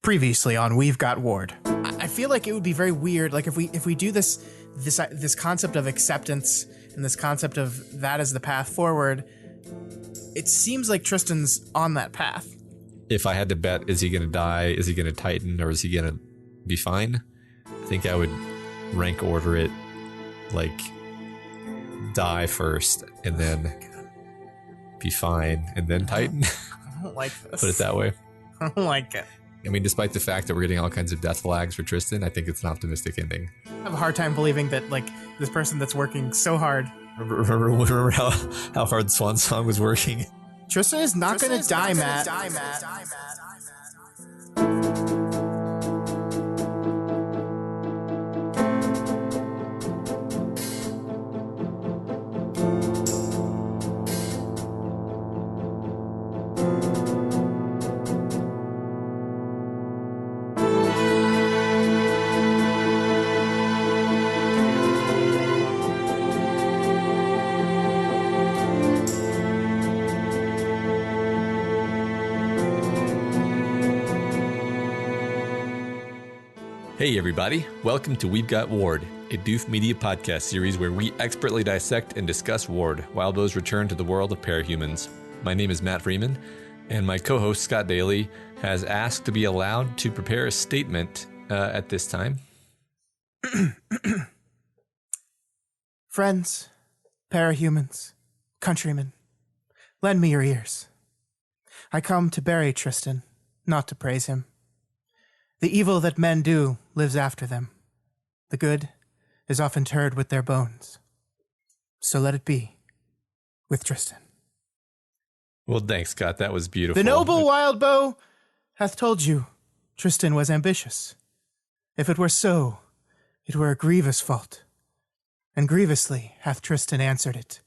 Previously on We've Got Ward. I feel like it would be very weird, like if we do this concept of acceptance and this concept of that as the path forward. It seems like Tristan's on that path. If I had to bet, is he going to die? Is he going to tighten, or is he going to be fine? I think I would rank order it like die first, and then be fine, and then tighten. I don't like this. Put it that way. I don't like it. I mean, despite the fact that we're getting all kinds of death flags for Tristan, I think it's an optimistic ending. I have a hard time believing that, like, this person that's working so hard. Remember how hard Swan Song was working? Tristan is not going to die, Matt. Hey everybody, welcome to We've Got Ward, a Doof Media podcast series where we expertly dissect and discuss Ward, Wildbow's return to the world of parahumans. My name is Matt Freeman, and my co-host Scott Daly has asked to be allowed to prepare a statement at this time. Friends, parahumans, countrymen, lend me your ears. I come to bury Tristan, not to praise him. The evil that men do lives after them. The good is often interred with their bones. So let it be with Tristan. Well, thanks, Scott. That was beautiful. The noble Wildbow hath told you Tristan was ambitious. If it were so, it were a grievous fault. And grievously hath Tristan answered it.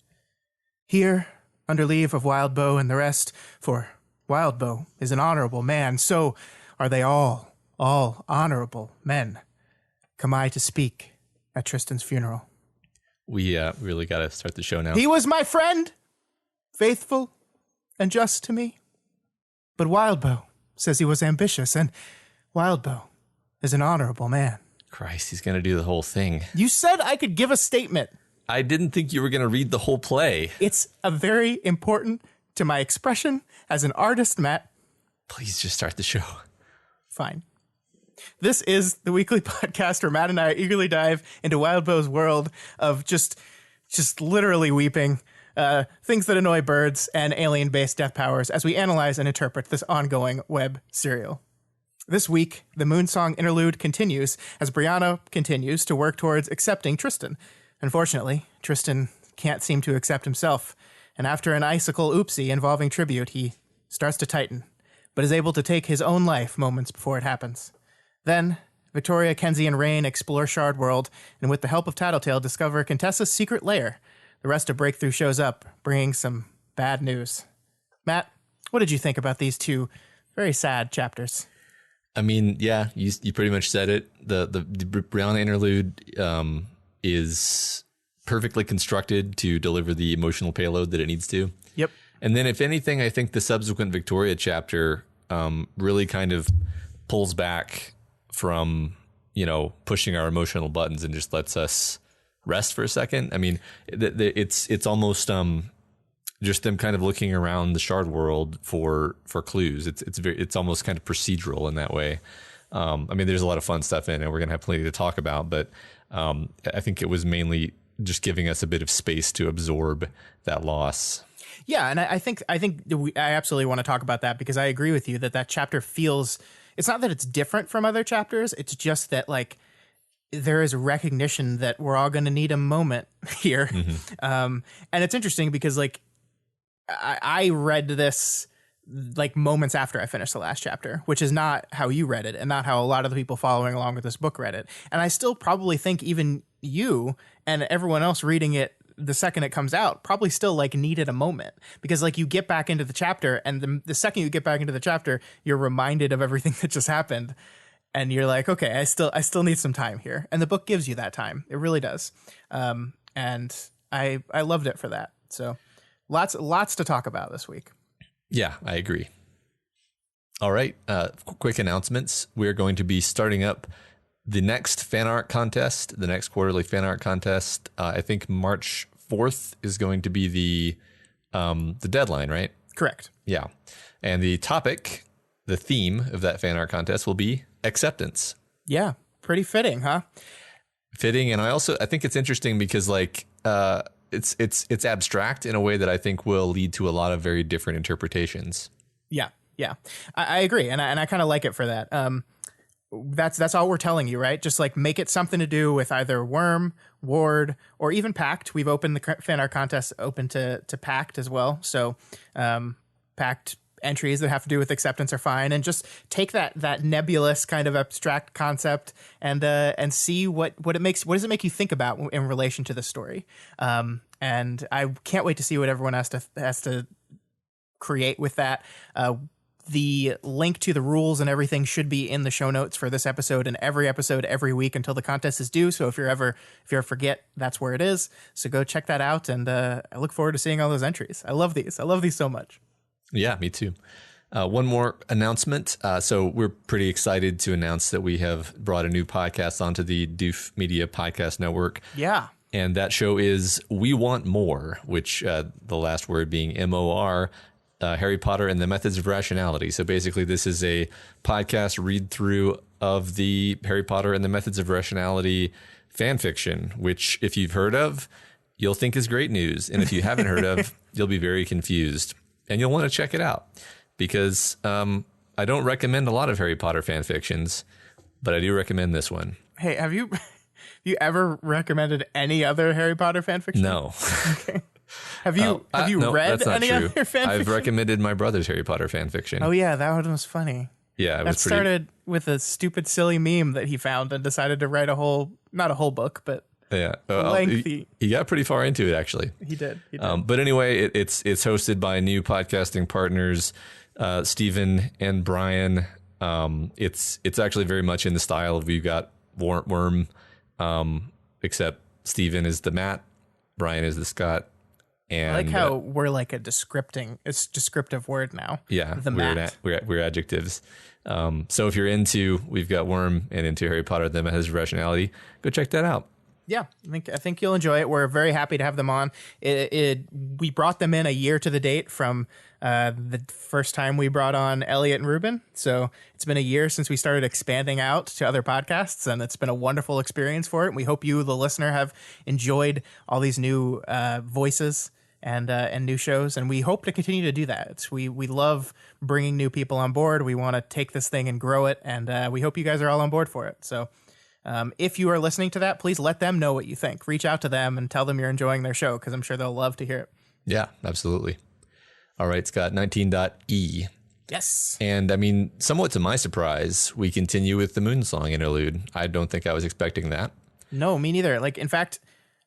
Here, under leave of Wildbow and the rest, for Wildbow is an honorable man, so are they all honorable men, come I to speak at Tristan's funeral. We really got to start the show now. He was my friend, faithful and just to me. But Wildbow says he was ambitious, and Wildbow is an honorable man. Christ, he's going to do the whole thing. You said I could give a statement. I didn't think you were going to read the whole play. It's a very important to my expression as an artist, Matt. Please just start the show. Fine. This is the weekly podcast where Matt and I eagerly dive into Wildbow's world of just literally weeping, things that annoy birds, and alien-based death powers as we analyze and interpret this ongoing web serial. This week, the Moonsong interlude continues as Brianna continues to work towards accepting Tristan. Unfortunately, Tristan can't seem to accept himself, and after an icicle oopsie involving tribute, he starts to tighten, but is able to take his own life moments before it happens. Then, Victoria, Kenzie, and Rain explore Shard World, and with the help of Tattletale, discover Contessa's secret lair. The rest of Breakthrough shows up, bringing some bad news. Matt, what did you think about these two very sad chapters? I mean, yeah, you pretty much said it. The Brianna interlude is perfectly constructed to deliver the emotional payload that it needs to. Yep. And then, if anything, I think the subsequent Victoria chapter really kind of pulls back from, pushing our emotional buttons and just lets us rest for a second. I mean, it's almost just them kind of looking around the Shard World for clues. It's almost kind of procedural in that way. I mean, there's a lot of fun stuff in it. We're gonna have plenty to talk about, but I think it was mainly just giving us a bit of space to absorb that loss. Yeah, and I think I absolutely want to talk about that because I agree with you that chapter feels. It's not that it's different from other chapters. It's just that, like, there is a recognition that we're all going to need a moment here. Mm-hmm. And it's interesting because, like, I read this, like, moments after I finished the last chapter, which is not how you read it and not how a lot of the people following along with this book read it. And I still probably think even you and everyone else reading it the second it comes out probably still, like, needed a moment because, like, you get back into the chapter and the second you get back into the chapter, you're reminded of everything that just happened and you're like, okay, I still need some time here. And the book gives you that time. It really does. And I loved it for that. So lots to talk about this week. Yeah, I agree. All right. Quick announcements. We're going to be starting up the next fan art contest, the next quarterly fan art contest. I think March 4th is going to be the deadline, right? Correct. Yeah. And the topic, the theme of that fan art contest will be acceptance. Yeah. Pretty fitting, huh? Fitting. And I think it's interesting because like it's abstract in a way that I think will lead to a lot of very different interpretations. Yeah. Yeah. I agree. And I kind of like it for that. That's all we're telling you, right? Just like make it something to do with either Worm, Ward, or even Pact. We've opened the fan art contest open to Pact as well. So Pact entries that have to do with acceptance are fine, and just take that nebulous kind of abstract concept and see what it makes. What does it make you think about in relation to the story? And I can't wait to see what everyone has to create with that. The link to the rules and everything should be in the show notes for this episode and every episode every week until the contest is due. So if you ever forget, that's where it is. So go check that out, and I look forward to seeing all those entries. I love these so much. Yeah, me too. One more announcement. So we're pretty excited to announce that we have brought a new podcast onto the Doof Media Podcast Network. Yeah. And that show is We Want More, which the last word being MOR, Harry Potter and the Methods of Rationality. So basically this is a podcast read through of the Harry Potter and the Methods of Rationality fan fiction, which if you've heard of, you'll think is great news. And if you haven't heard of, you'll be very confused. And you'll want to check it out because I don't recommend a lot of Harry Potter fan fictions, but I do recommend this one. Hey, have you ever recommended any other Harry Potter fan fiction? No. Okay. Have you read any other fan fiction? I've recommended my brother's Harry Potter fan fiction. Oh yeah, that one was funny. Yeah, that started with a stupid, silly meme that he found and decided to write not a whole book, but lengthy. He got pretty far into it, actually. He did. But anyway, it's hosted by new podcasting partners, Stephen and Brian. It's actually very much in the style of we've got Worm, except Stephen is the Matt, Brian is the Scott. And I like how we're like it's descriptive word now. Yeah, the Matt. We're adjectives. So if you're we've got Worm and into Harry Potter, the Methods of Rationality, go check that out. Yeah, I think you'll enjoy it. We're very happy to have them on. We brought them in a year to the date from the first time we brought on Elliot and Ruben. So it's been a year since we started expanding out to other podcasts, and it's been a wonderful experience for it. And we hope you, the listener, have enjoyed all these new voices and new shows, and we hope to continue to do that. We love bringing new people on board. We want to take this thing and grow it, and we hope you guys are all on board for it. So if you are listening to that, please let them know what you think. Reach out to them and tell them you're enjoying their show, because I'm sure they'll love to hear it. Yeah, absolutely. All right, Scott, 19.E. Yes. And I mean, somewhat to my surprise, we continue with the Moonsong interlude. I don't think I was expecting that. No, me neither. Like, in fact,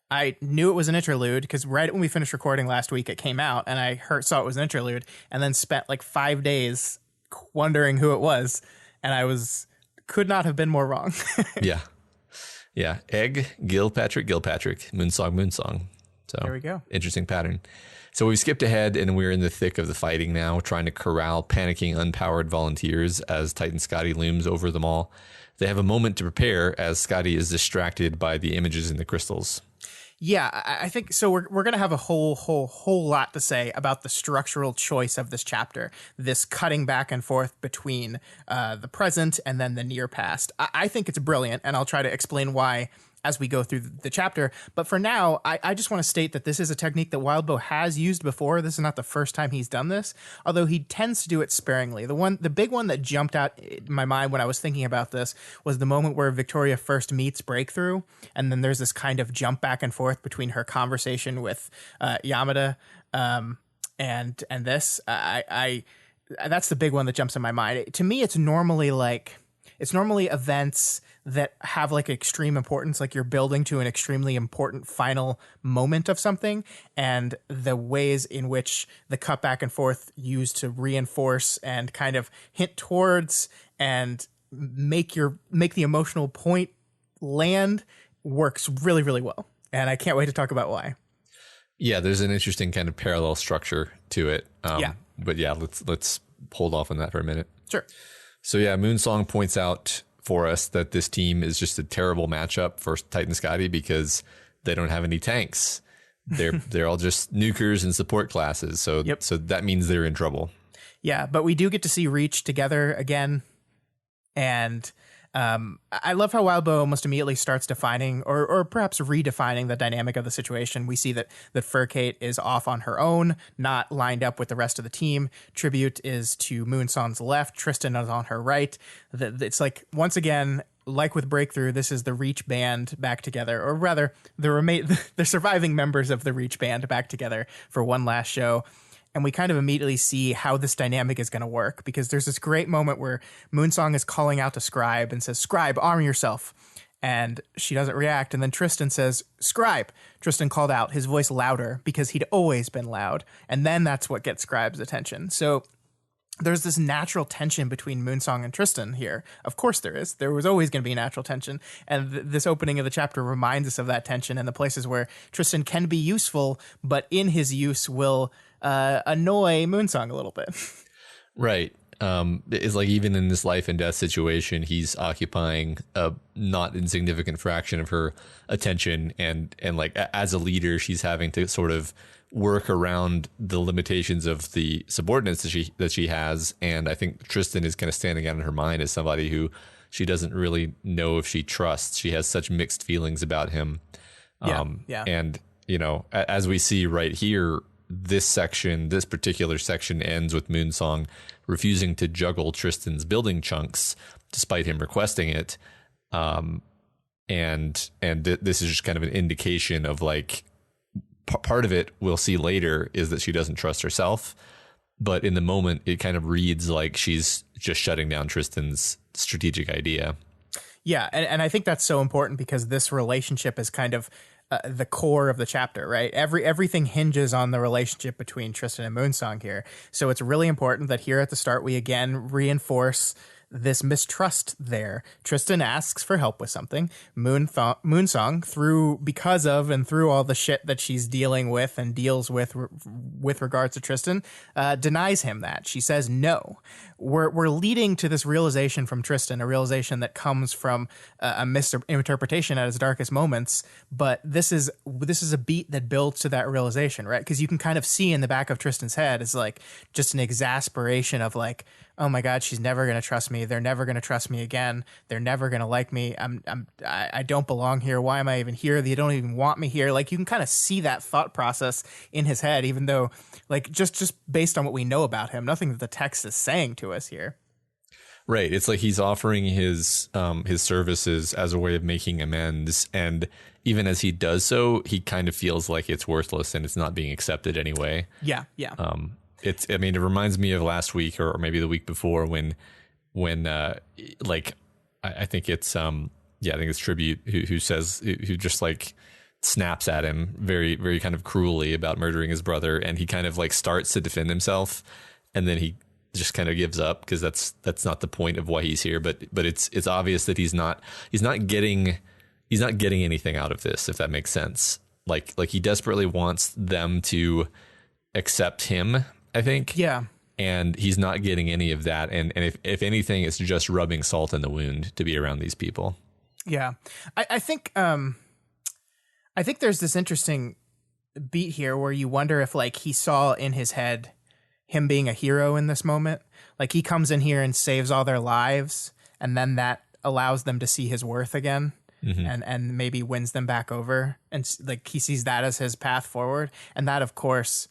I knew it was an interlude because right when we finished recording last week, it came out and I saw it was an interlude, and then spent like 5 days wondering who it was. And could not have been more wrong. Yeah. Egg, Gilpatrick, Moonsong. So there we go. Interesting pattern. So we've skipped ahead and we're in the thick of the fighting now, trying to corral panicking, unpowered volunteers as Titan Scotty looms over them all. They have a moment to prepare as Scotty is distracted by the images in the crystals. Yeah, I think so. We're going to have a whole lot to say about the structural choice of this chapter, this cutting back and forth between the present and then the near past. I think it's brilliant, and I'll try to explain why as we go through the chapter. But for now, I just want to state that this is a technique that Wildbow has used before. This is not the first time he's done this, although he tends to do it sparingly. The big one that jumped out in my mind when I was thinking about this was the moment where Victoria first meets Breakthrough, and then there's this kind of jump back and forth between her conversation with Yamada and this. That's the big one that jumps in my mind. To me, it's normally events that have like extreme importance, like you're building to an extremely important final moment of something, and the ways in which the cut back and forth used to reinforce and kind of hint towards and make the emotional point land works really, really well. And I can't wait to talk about why. Yeah, there's an interesting kind of parallel structure to it. Yeah. But yeah, let's hold off on that for a minute. Sure. So yeah, Moonsong points out for us that this team is just a terrible matchup for Titan Scotty because they don't have any tanks. They're all just nukers and support classes. So so that means they're in trouble. Yeah, but we do get to see Reach together again. And I love how Wildbow almost immediately starts defining or perhaps redefining the dynamic of the situation. We see that Furcate is off on her own, not lined up with the rest of the team. Tribute is to Moonsong's left. Tristan is on her right. It's like, once again, like with Breakthrough, this is the Reach band back together, or rather the surviving members of the Reach band back together for one last show. And we kind of immediately see how this dynamic is going to work, because there's this great moment where Moonsong is calling out to Scribe and says, "Scribe, arm yourself." And she doesn't react. And then Tristan says, "Scribe." Tristan called out, his voice louder because he'd always been loud. And then that's what gets Scribe's attention. So there's this natural tension between Moonsong and Tristan here. Of course there is. There was always going to be natural tension. And this opening of the chapter reminds us of that tension and the places where Tristan can be useful, but in his use will annoy Moonsong a little bit. Right. It's like, even in this life and death situation, he's occupying a not insignificant fraction of her attention. And like, as a leader, she's having to sort of work around the limitations of the subordinates that she has. And I think Tristan is kind of standing out in her mind as somebody who she doesn't really know if she trusts. She has such mixed feelings about him. And, you know, as we see right here, this particular section ends with Moonsong refusing to juggle Tristan's building chunks despite him requesting it. This is just kind of an indication of, like, part of it we'll see later is that she doesn't trust herself. But in the moment, it kind of reads like she's just shutting down Tristan's strategic idea. Yeah. And I think that's so important, because this relationship is kind of the core of the chapter, right? Everything hinges on the relationship between Tristan and Moonsong here. So it's really important that here at the start, we again reinforce this mistrust there. Tristan asks for help with something. Moonsong, through all the shit that she's dealing with and deals with regards to Tristan, denies him that. She says no. We're leading to this realization from Tristan, a realization that comes from a misinterpretation at his darkest moments. But this is a beat that builds to that realization, right? Because you can kind of see in the back of Tristan's head is like just an exasperation of like, oh my God, she's never going to trust me. They're never going to trust me again. They're never going to like me. I don't belong here. Why am I even here? They don't even want me here. Like, you can kind of see that thought process in his head, even though, like, just based on what we know about him, nothing that the text is saying to us here. Right. It's like he's offering his services as a way of making amends. And even as he does so, he kind of feels like it's worthless and it's not being accepted anyway. Yeah. Yeah. It reminds me of last week or maybe the week before when like, I think it's, I think it's Tribute who just like snaps at him very, very kind of cruelly about murdering his brother. And he kind of like starts to defend himself, and then he just kind of gives up, because that's not the point of why he's here. But it's obvious that he's not getting anything out of this, if that makes sense. Like he desperately wants them to accept him, I think. Yeah. And he's not getting any of that. And if anything, it's just rubbing salt in the wound to be around these people. Yeah. I think there's this interesting beat here where you wonder if, like, he saw in his head him being a hero in this moment. Like, he comes in here and saves all their lives, and then that allows them to see his worth again. Mm-hmm. And maybe wins them back over. And like, he sees that as his path forward. And that of course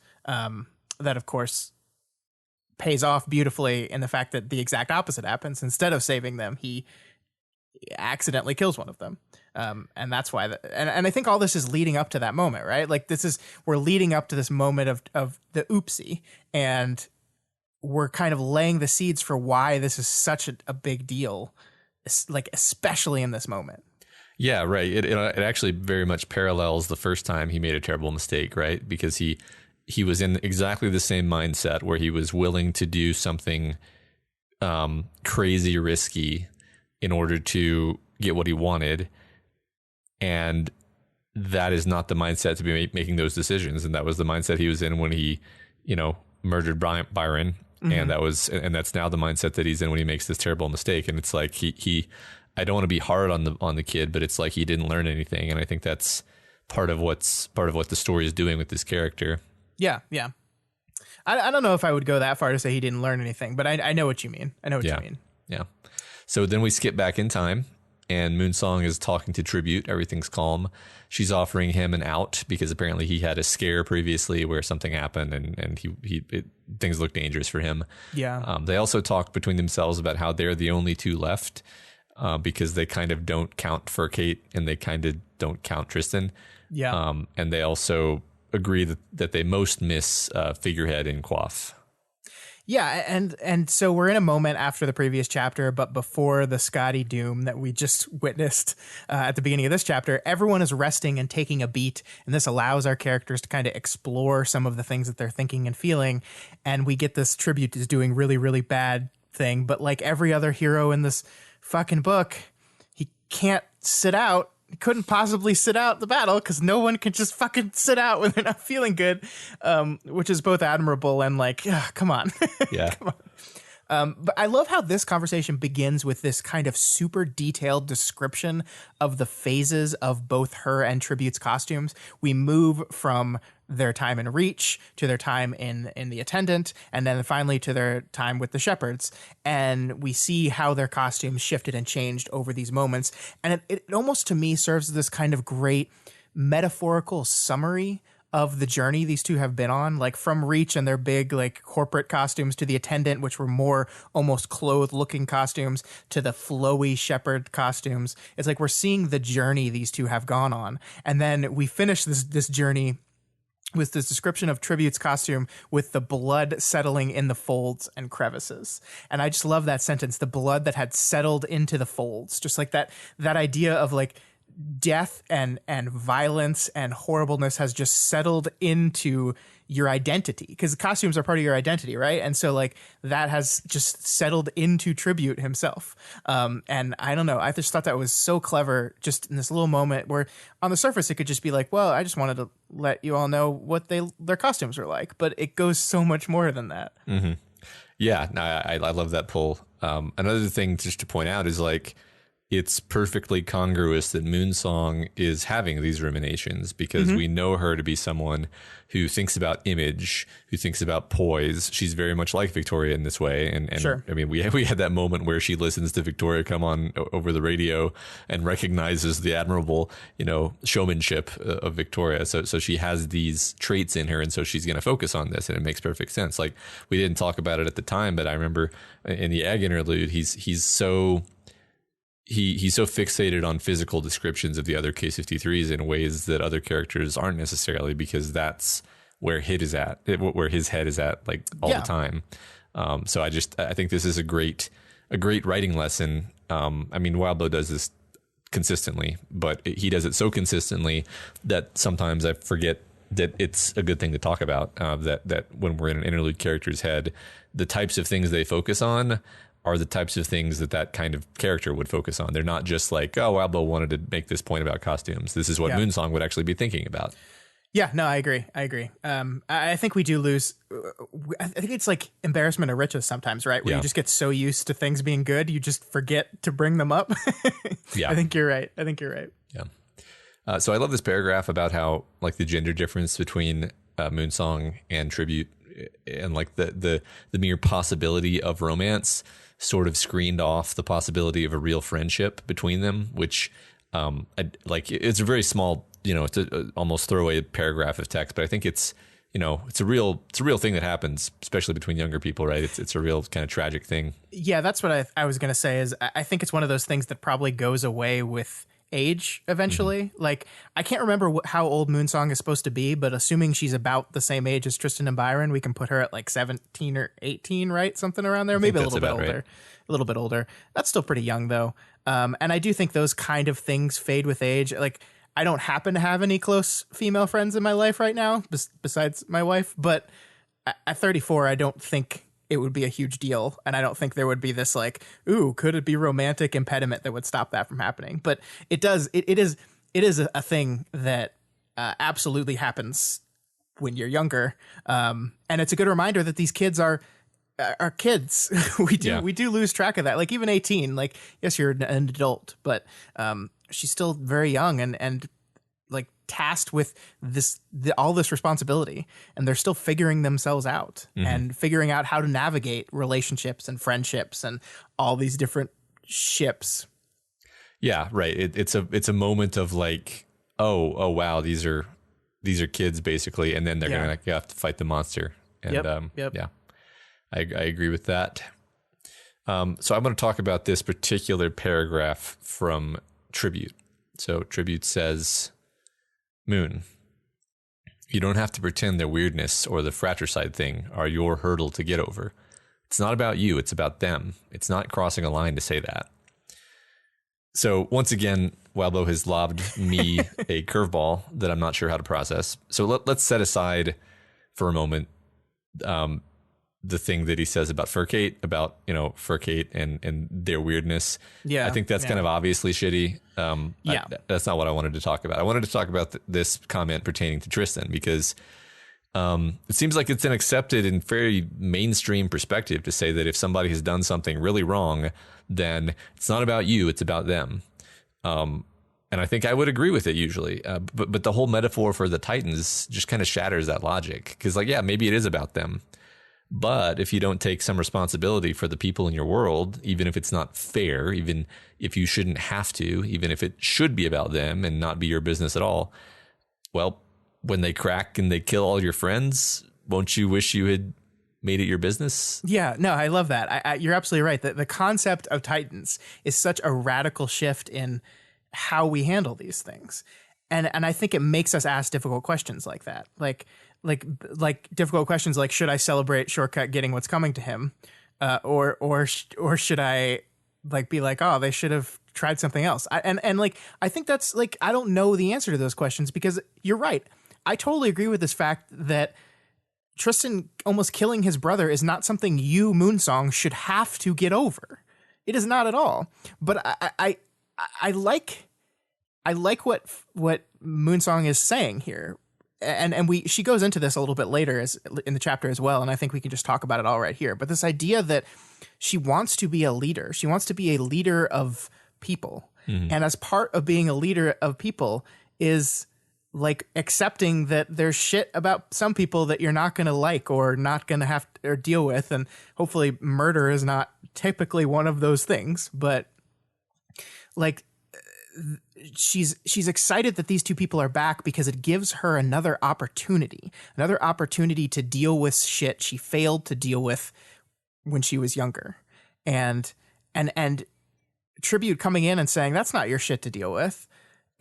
pays off beautifully in the fact that the exact opposite happens. Instead of saving them, he accidentally kills one of them. And that's why, and I think all this is leading up to that moment, right? Like, we're leading up to this moment of the oopsie, and we're kind of laying the seeds for why this is such a big deal, like, especially in this moment. Yeah, right. It actually very much parallels the first time he made a terrible mistake, right? Because he was in exactly the same mindset where he was willing to do something crazy risky in order to get what he wanted. And that is not the mindset to be making those decisions. And that was the mindset he was in when he, murdered Byron. And that's now the mindset that he's in when he makes this terrible mistake. And it's like, I don't want to be hard on the kid, but it's like he didn't learn anything. And I think that's part of what the story is doing with this character. Yeah. Yeah. I don't know if I would go that far to say he didn't learn anything, but I know what you mean. I know what you mean. Yeah. So then we skip back in time, and Moonsong is talking to Tribute. Everything's calm. She's offering him an out because apparently he had a scare previously where something happened and things look dangerous for him. Yeah. They also talk between themselves about how they're the only two left because they kind of don't count for Kate and they kind of don't count Tristan. Yeah. And they also agree that they most miss Figurehead and Quaff. Yeah, and so we're in a moment after the previous chapter, but before the Scotty Doom that we just witnessed at the beginning of this chapter. Everyone is resting and taking a beat, and this allows our characters to kind of explore some of the things that they're thinking and feeling, and we get this Tribute is doing really, really bad thing, but like every other hero in this fucking book, he can't sit out. He couldn't possibly sit out the battle because no one can just fucking sit out when they're not feeling good, which is both admirable and like, come on. Yeah. Come on. But I love how this conversation begins with this kind of super detailed description of the phases of both her and Tribute's costumes. We move from their time in Reach to their time in the Attendant, and then finally to their time with the Shepherds. And we see how their costumes shifted and changed over these moments. And it almost to me serves as this kind of great metaphorical summary of the journey these two have been on, like from Reach and their big like corporate costumes to the Attendant, which were more almost clothed looking costumes, to the flowy Shepherd costumes. It's like we're seeing the journey these two have gone on. And then we finish this journey with this description of Tribute's costume with the blood settling in the folds and crevices. And I just love that sentence, the blood that had settled into the folds, just like that idea of like death and violence and horribleness has just settled into your identity, because costumes are part of your identity, right? And so like that has just settled into Tribute himself. And I don't know, I just thought that was so clever just in this little moment where on the surface it could just be like, well, I just wanted to let you all know what their costumes are like, but it goes so much more than that. Mm-hmm. Yeah, no, I love that pull. Another thing just to point out is like, it's perfectly congruous that Moonsong is having these ruminations because we know her to be someone who thinks about image, who thinks about poise. She's very much like Victoria in this way. And sure. I mean, we had that moment where she listens to Victoria come on over the radio and recognizes the admirable, showmanship of Victoria. So she has these traits in her. And so she's going to focus on this, and it makes perfect sense. Like, we didn't talk about it at the time, but I remember in the Egg interlude, he's so fixated on physical descriptions of the other K-53s in ways that other characters aren't necessarily, because that's where where his head is at, like all the time. So I think this is a great writing lesson. I mean, Wildbow does this consistently, but he does it so consistently that sometimes I forget that it's a good thing to talk about, that when we're in an interlude character's head, the types of things they focus on are the types of things that kind of character would focus on. They're not just like, oh, Wildbow wanted to make this point about costumes. This is what Moonsong would actually be thinking about. Yeah, no, I agree. I think we do lose. I think it's like embarrassment of riches sometimes, right? Where you just get so used to things being good, you just forget to bring them up. Yeah. I think you're right. Yeah. So I love this paragraph about how like the gender difference between Moonsong and Tribute and like the mere possibility of romance sort of screened off the possibility of a real friendship between them, which it's a very small, it's a almost throwaway paragraph of text, but I think it's a real thing that happens, especially between younger people, right? It's a real kind of tragic thing. Yeah, that's what I was going to say is I think it's one of those things that probably goes away with age eventually. Mm-hmm. Like, I can't remember how old Moonsong is supposed to be, but assuming she's about the same age as Tristan and Byron, we can put her at like 17 or 18, right? Something around there, maybe a little bit older. Right. A little bit older. That's still pretty young though. And I do think those kind of things fade with age. Like, I don't happen to have any close female friends in my life right now besides my wife, but at 34, I don't think it would be a huge deal. And I don't think there would be this like, ooh, could it be romantic impediment that would stop that from happening? But it does. It is a thing that absolutely happens when you're younger. And it's a good reminder that these kids are our kids. We do lose track of that. Like even 18, like yes, you're an adult, but she's still very young and like tasked with all this responsibility, and they're still figuring themselves out and figuring out how to navigate relationships and friendships and all these different ships. Yeah, right. It's a moment of like, oh wow, these are kids basically, and then they're gonna have to fight the monster. And yeah, I agree with that. So I'm going to talk about this particular paragraph from Tribute. So Tribute says, Moon, you don't have to pretend their weirdness or the fratricide thing are your hurdle to get over. It's not about you, it's about them. It's not crossing a line to say that. So once again, Wildbow has lobbed me a curveball that I'm not sure how to process. So let's set aside for a moment the thing that he says about Furcate, about, Furcate and their weirdness. Yeah. I think that's kind of obviously shitty. That's not what I wanted to talk about. I wanted to talk about this comment pertaining to Tristan, because it seems like it's an accepted and very mainstream perspective to say that if somebody has done something really wrong, then it's not about you, it's about them. And I think I would agree with it usually. But the whole metaphor for the Titans just kind of shatters that logic. Because maybe it is about them. But if you don't take some responsibility for the people in your world, even if it's not fair, even if you shouldn't have to, even if it should be about them and not be your business at all, well, when they crack and they kill all your friends, won't you wish you had made it your business? Yeah, no, I love that. You're absolutely right. The concept of Titans is such a radical shift in how we handle these things. And I think it makes us ask difficult questions like that. Like difficult questions like, should I celebrate Shortcut getting what's coming to him? Or should I be like, oh, they should have tried something else? I think that's like, I don't know the answer to those questions, because you're right. I totally agree with this fact that Tristan almost killing his brother is not something you, Moonsong, should have to get over. It is not at all. But I like what Moonsong is saying here. And she goes into this a little bit later in the chapter as well, and I think we can just talk about it all right here. But this idea that she wants to be a leader, she wants to be a leader of people, and as part of being a leader of people is like accepting that there's shit about some people that you're not going to like or not going to have to or deal with, and hopefully murder is not typically one of those things, but like. She's excited that these two people are back because it gives her another opportunity to deal with shit she failed to deal with when she was younger. And Tribute coming in and saying, that's not your shit to deal with,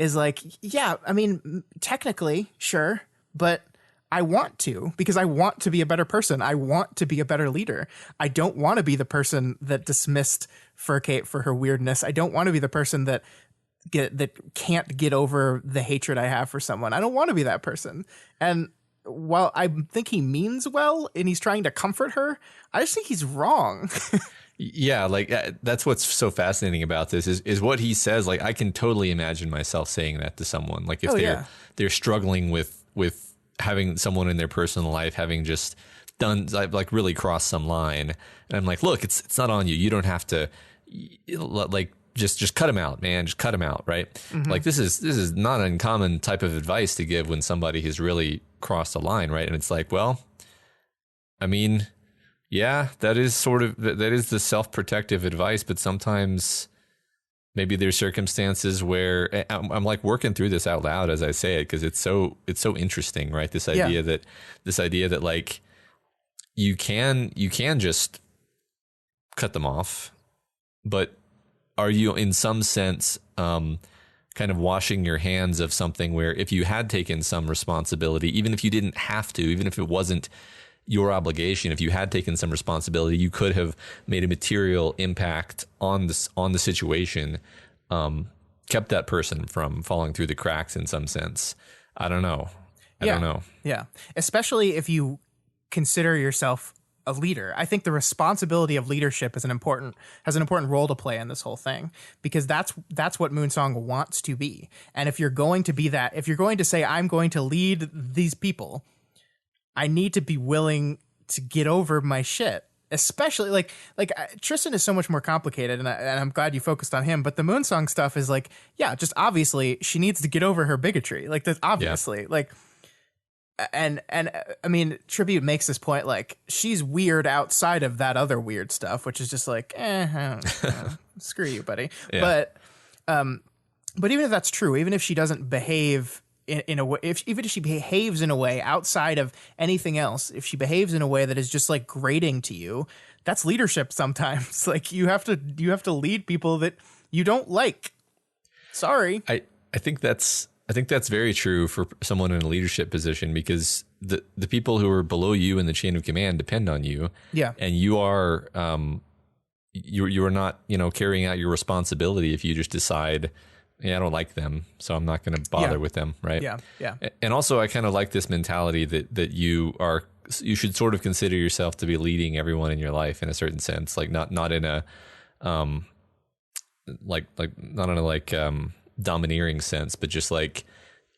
is like, yeah, I mean, technically, sure, but I want to, because I want to be a better person. I want to be a better leader. I don't want to be the person that dismissed Furcate for her weirdness. I don't want to be the person that can't get over the hatred I have for someone. I don't want to be that person. And while I think he means well and he's trying to comfort her, I just think he's wrong. Yeah, that's what's so fascinating about this is what he says. Like, I can totally imagine myself saying that to someone. Like, if they're struggling with having someone in their personal life having just done like really crossed some line, and I'm like, look, it's not on you. You don't have to like. Just cut him out, man. Just cut him out, right? Mm-hmm. Like this is not an uncommon type of advice to give when somebody has really crossed a line, right? And it's like, well, I mean, yeah, that is the self-protective advice, but sometimes maybe there's circumstances where I'm like working through this out loud as I say it, because it's so interesting, right? This idea that like you can just cut them off, but are you in some sense kind of washing your hands of something where if you had taken some responsibility, even if you didn't have to, even if it wasn't your obligation, if you had taken some responsibility, you could have made a material impact on the situation, kept that person from falling through the cracks in some sense. I don't know. I don't know. Yeah. Especially if you consider yourself a leader. I think the responsibility of leadership has an important role to play in this whole thing, because that's what Moonsong wants to be. And if you're going to be that, if you're going to say, I'm going to lead these people, I need to be willing to get over my shit. especially Tristan is so much more complicated, and I'm glad you focused on him. But the Moonsong stuff is like, yeah, just obviously she needs to get over her bigotry. Like that's obviously like, and I mean, Tribute makes this point like she's weird outside of that other weird stuff, which is just like, I don't know, screw you, buddy. Yeah. But even if that's true, even if she doesn't behave in a way, even if she behaves in a way outside of anything else, if she behaves in a way that is just like grating to you, that's leadership sometimes. Like you have to lead people that you don't like. Sorry. I think that's very true for someone in a leadership position, because the people who are below you in the chain of command depend on you. Yeah. And you are you are not, carrying out your responsibility if you just decide, I don't like them, so I'm not going to bother with them, right? Yeah, yeah. And also, I kind of like this mentality that you should sort of consider yourself to be leading everyone in your life in a certain sense, like not in a domineering sense, but just like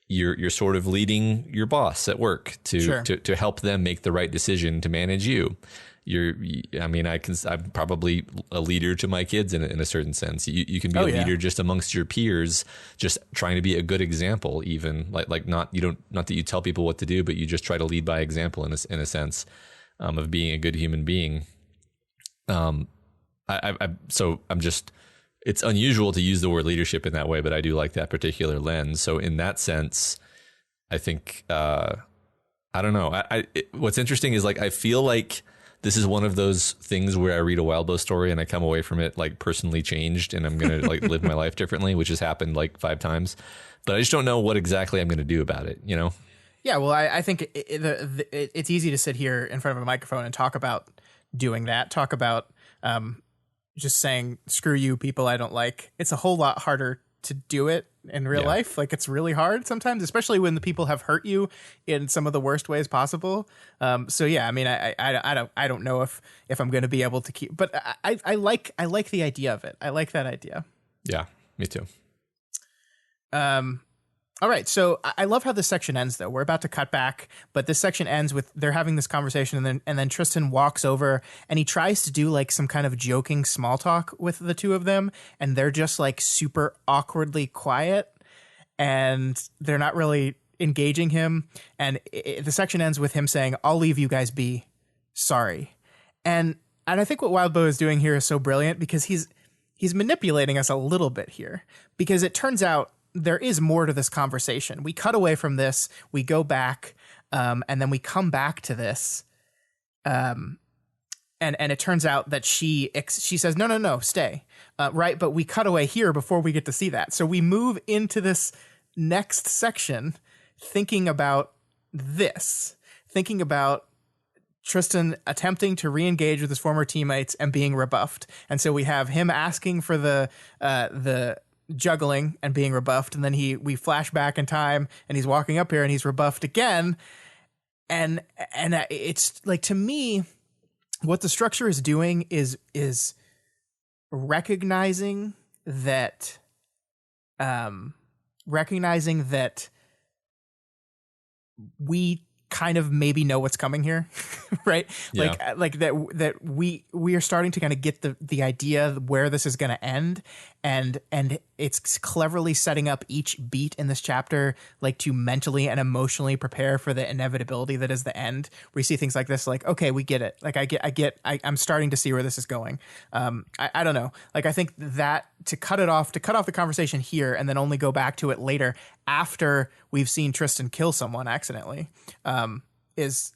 you're sort of leading your boss at work to help them make the right decision to manage you. I'm probably a leader to my kids in a certain sense. You can be a leader just amongst your peers, just trying to be a good example, even not that you tell people what to do, but you just try to lead by example in a sense, of being a good human being. It's unusual to use the word leadership in that way, but I do like that particular lens. So in that sense, I think, I don't know. What's interesting is I feel like this is one of those things where I read a Wildbow story and I come away from it like personally changed, and I'm going to live my life differently, which has happened like 5 times, but I just don't know what exactly I'm going to do about it, Yeah, well, I think it's easy to sit here in front of a microphone and talk about doing that, talk about just saying, screw you, people I don't like. It's a whole lot harder to do it in real life. Like it's really hard sometimes, especially when the people have hurt you in some of the worst ways possible. So yeah, I mean, I don't know if I'm going to be able to keep, but I like the idea of it. I like that idea. Yeah, me too. All right, so I love how this section ends, though. We're about to cut back, but this section ends with they're having this conversation, and then Tristan walks over, and he tries to do like some kind of joking small talk with the two of them, and they're just like super awkwardly quiet, and they're not really engaging him. And the section ends with him saying, "I'll leave you guys be. Sorry." And I think what Wildbow is doing here is so brilliant, because he's manipulating us a little bit here, because it turns out there is more to this conversation. We cut away from this, we go back, and then we come back to this. And it turns out that she says, no, stay. Right. But we cut away here before we get to see that. So we move into this next section thinking about Tristan attempting to re-engage with his former teammates and being rebuffed. And so we have him asking for the juggling and being rebuffed, and then we flash back in time and he's walking up here and he's rebuffed again, and it's like, to me, what the structure is doing is recognizing that we kind of maybe know what's coming here, right? Yeah. Like that we are starting to kind of get the idea where this is going to end, and it's cleverly setting up each beat in this chapter, like to mentally and emotionally prepare for the inevitability that is the end. We see things like this, like, okay, we get it. Like I'm starting to see where this is going. I don't know. Like, I think that to cut off the conversation here and then only go back to it later after we've seen Tristan kill someone accidentally, is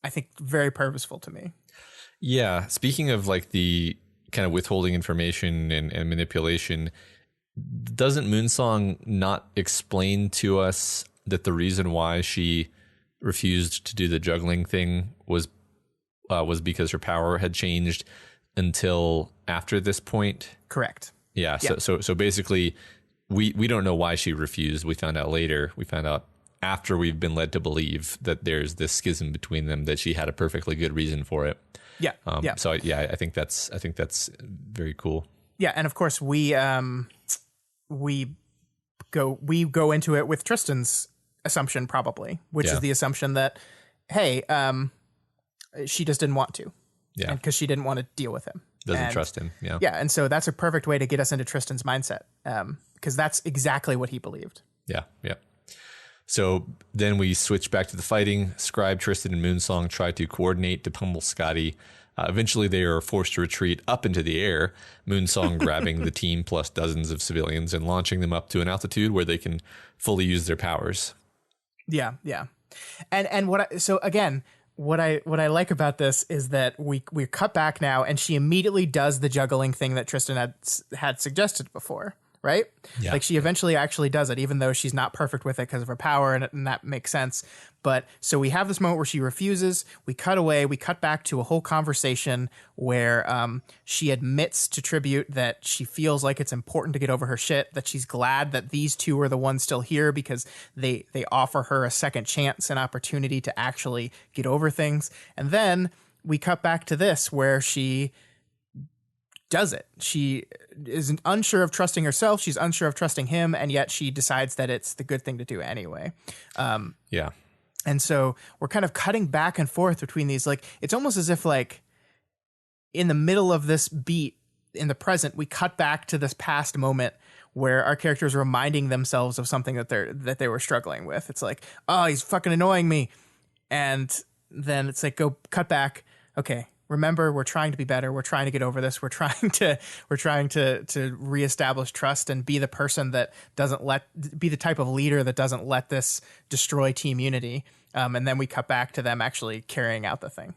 I think very purposeful to me. Yeah. Speaking of like the kind of withholding information and manipulation, doesn't Moonsong not explain to us that the reason why she refused to do the juggling thing was because her power had changed until after this point? Correct. Yeah. So basically, we don't know why she refused. We found out later. We found out after we've been led to believe that there's this schism between them, that she had a perfectly good reason for it. Yeah. So I think that's very cool. Yeah, and of course we go into it with Tristan's assumption, probably, which is the assumption that, hey, she just didn't want to. Yeah. And because she didn't want to deal with him. Doesn't trust him. Yeah. Yeah. And so that's a perfect way to get us into Tristan's mindset. Because that's exactly what he believed. Yeah. Yeah. So then we switch back to the fighting. Scribe, Tristan, and Moonsong try to coordinate to pummel Scotty. Eventually, they are forced to retreat up into the air, Moonsong grabbing the team plus dozens of civilians and launching them up to an altitude where they can fully use their powers. Yeah, yeah. And what I like about this is that we cut back now, and she immediately does the juggling thing that Tristan had suggested before. Right? Yeah. Like she eventually actually does it, even though she's not perfect with it because of her power, and that makes sense. But so we have this moment where she refuses. We cut away. We cut back to a whole conversation where she admits to Tribute that she feels like it's important to get over her shit, that she's glad that these two are the ones still here because they offer her a second chance, an opportunity to actually get over things. And then we cut back to this where she does it. She is unsure of trusting herself. She's unsure of trusting him. And yet she decides that it's the good thing to do anyway. Yeah. And so we're kind of cutting back and forth between these. Like, it's almost as if like in the middle of this beat in the present, we cut back to this past moment where our characters are reminding themselves of something that they were struggling with. It's like, oh, he's fucking annoying me. And then it's like, go cut back. Okay. Remember, we're trying to be better. We're trying to get over this. We're trying to reestablish trust and be the person that be the type of leader that doesn't let this destroy team unity. And then we cut back to them actually carrying out the thing.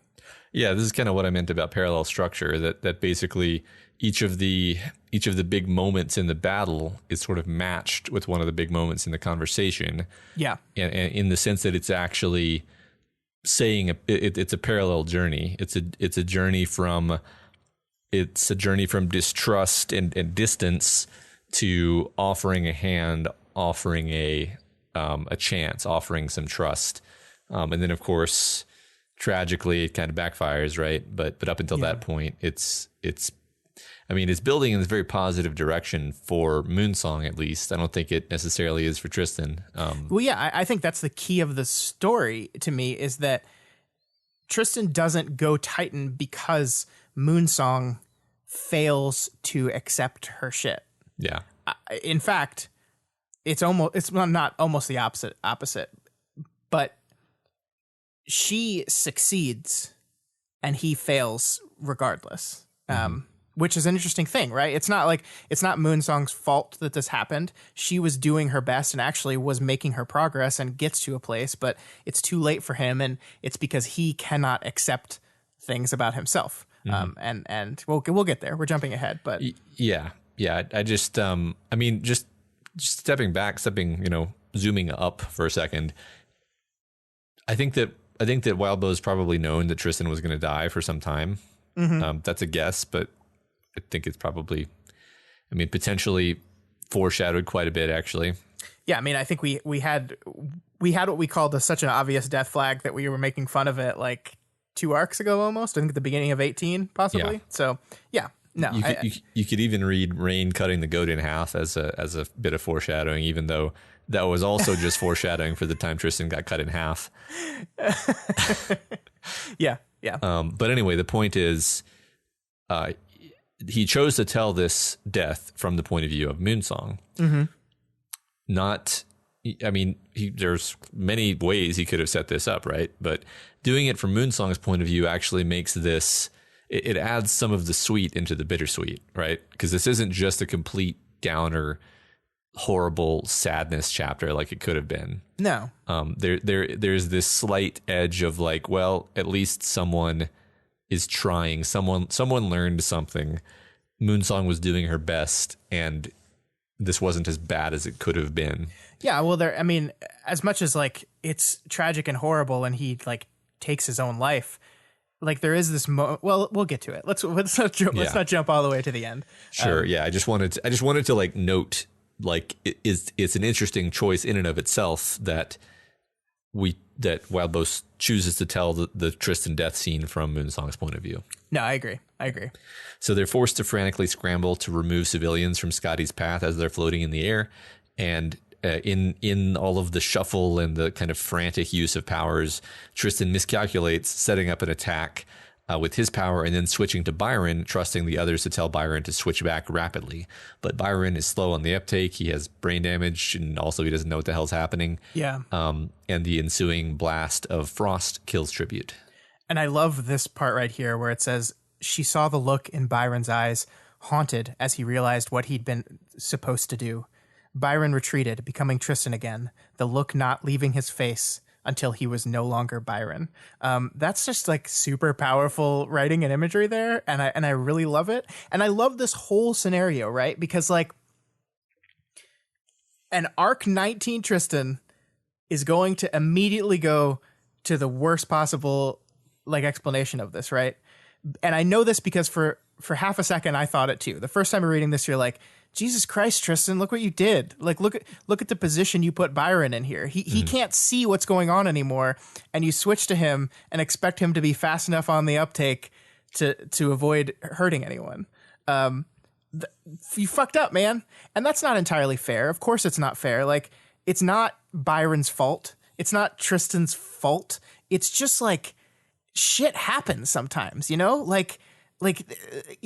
Yeah, this is kind of what I meant about parallel structure. That basically each of the big moments in the battle is sort of matched with one of the big moments in the conversation. Yeah, and in the sense that it's actually saying it's a parallel journey. It's a journey from distrust and distance to offering a hand, offering a chance, offering some trust, and then of course, tragically, it kind of backfires, right? But up until that point, it's building in this very positive direction for Moonsong, at least. I don't think it necessarily is for Tristan. Well, yeah, I think that's the key of the story to me, is that Tristan doesn't go Titan because Moonsong fails to accept her shit. Yeah. In fact, it's not almost the opposite, but she succeeds and he fails regardless. Which is an interesting thing, right? It's not Moonsong's fault that this happened. She was doing her best and actually was making her progress and gets to a place, but it's too late for him, and it's because he cannot accept things about himself. And we'll get there. We're jumping ahead, but yeah. I just just stepping back, zooming up for a second. I think that Wildbow's probably known that Tristan was going to die for some time. That's a guess, but I think it's probably, potentially foreshadowed quite a bit, actually. Yeah, I think we had what we called such an obvious death flag that we were making fun of it like 2 arcs ago almost. I think at the beginning of 18, possibly. Yeah. So, yeah. No, you could even read Rain cutting the goat in half as a bit of foreshadowing, even though that was also just foreshadowing for the time Tristan got cut in half. Yeah. But anyway, the point is, he chose to tell this death from the point of view of Moonsong. There's many ways he could have set this up, right? But doing it from Moonsong's point of view actually makes this, it adds some of the sweet into the bittersweet, right? Because this isn't just a complete downer, horrible sadness chapter like it could have been. No. There's this slight edge of like, well, at least someone is trying. Someone learned something. Moonsong was doing her best, and this wasn't as bad as it could have been. Yeah, well, as much as like it's tragic and horrible, and he like takes his own life, like there is this. Well, we'll get to it. Let's not jump all the way to the end. Sure. I just wanted to like note, like it's an interesting choice in and of itself that Wildbow chooses to tell the Tristan death scene from Moonsong's point of view. No, I agree. So they're forced to frantically scramble to remove civilians from Scotty's path as they're floating in the air. And in all of the shuffle and the kind of frantic use of powers, Tristan miscalculates, setting up an attack with his power, and then switching to Byron, trusting the others to tell Byron to switch back rapidly. But Byron is slow on the uptake. He has brain damage, and also he doesn't know what the hell's happening. Yeah. And the ensuing blast of frost kills Tribute. And I love this part right here where it says, she saw the look in Byron's eyes, haunted as he realized what he'd been supposed to do. Byron retreated, becoming Tristan again, the look not leaving his face until he was no longer Byron. That's just like super powerful writing and imagery there. And I really love it. And I love this whole scenario, right? Because like an arc 19 Tristan is going to immediately go to the worst possible like explanation of this, right? And I know this because for half a second I thought it too. The first time you're reading this, you're like, Jesus Christ, Tristan, look what you did. Like, look at the position you put Byron in here. He can't see what's going on anymore, and you switch to him and expect him to be fast enough on the uptake to avoid hurting anyone. You fucked up, man. And that's not entirely fair. Of course it's not fair. Like, it's not Byron's fault. It's not Tristan's fault. It's just like shit happens sometimes, you know? Like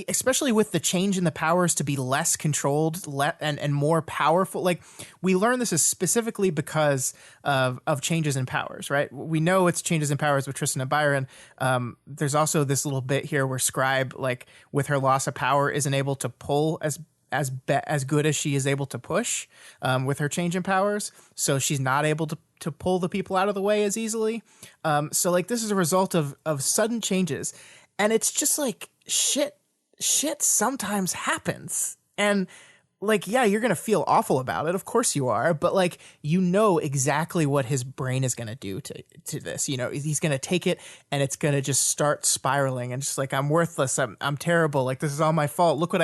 especially with the change in the powers to be less controlled and more powerful. Like, we learn this is specifically because of changes in powers, right? We know it's changes in powers with Tristan and Byron. There's also this little bit here where Scribe, like with her loss of power, isn't able to pull as good as she is able to push with her change in powers. So she's not able to pull the people out of the way as easily. So like this is a result of sudden changes. And it's just like shit sometimes happens. And like, yeah, you're going to feel awful about it. Of course you are. But like, you know exactly what his brain is going to do to this. You know, he's going to take it and it's going to just start spiraling and just like, I'm worthless. I'm terrible. Like, this is all my fault. Look what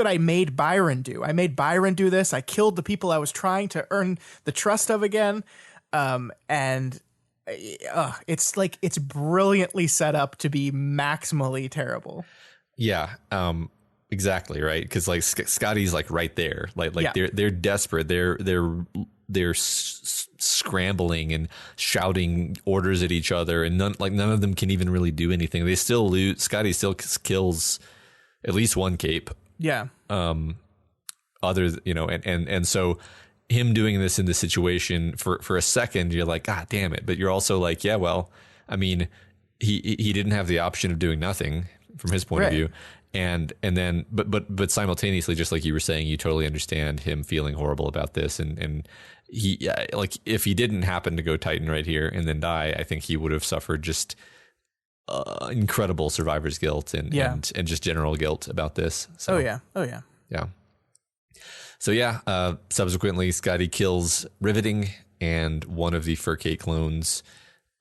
I made Byron do. I made Byron do this. I killed the people I was trying to earn the trust of again. It's like, it's brilliantly set up to be maximally terrible. Yeah. Exactly. Right. Because like Scotty's like right there, like yeah. they're desperate. They're scrambling and shouting orders at each other, and none of them can even really do anything. They still lose. Scotty still kills at least one cape. Yeah. Others, you know, and so him doing this in this situation for a second, you're like, God damn it. But you're also like, yeah, well, I mean, he didn't have the option of doing nothing from his point of view. And then, but simultaneously, just like you were saying, you totally understand him feeling horrible about this. And he, like, if he didn't happen to go Titan right here and then die, I think he would have suffered just incredible survivor's guilt and just general guilt about this. So, Oh yeah. So subsequently Scotty kills Riveting and one of the Furcate clones.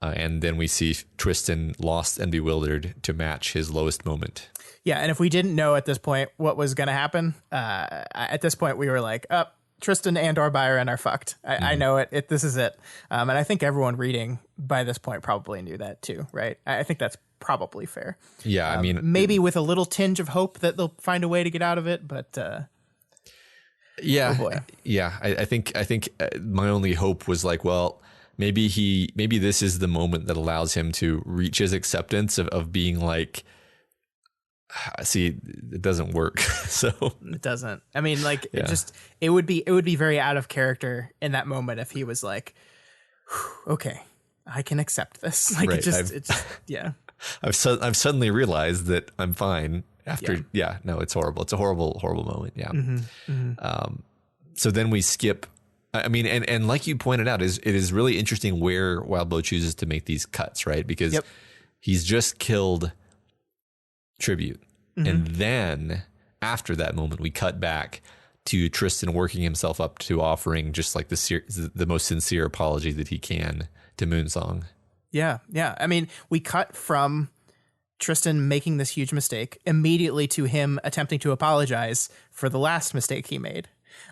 And then we see Tristan lost and bewildered to match his lowest moment. Yeah, and if we didn't know at this point what was going to happen, at this point we were like, Tristan and or Byron are fucked. I know it. This is it. And I think everyone reading by this point probably knew that too, right? I think that's probably fair. Yeah, I mean, maybe with a little tinge of hope that they'll find a way to get out of it, but yeah, oh boy. Yeah. I think my only hope was like, well, maybe this is the moment that allows him to reach his acceptance of being like, see, it doesn't work. So it doesn't. I mean, like, it would be very out of character in that moment if he was like, okay, I can accept this. Like, right. I've suddenly realized that I'm fine after. Yeah, no, it's horrible. It's a horrible moment. Yeah. So then we skip. I mean, and like you pointed out, it is really interesting where Wildbow chooses to make these cuts, right? Because he's just killed Tribute. And then after that moment, we cut back to Tristan working himself up to offering just like the most sincere apology that he can to Moonsong. Yeah. I mean, we cut from Tristan making this huge mistake immediately to him attempting to apologize for the last mistake he made.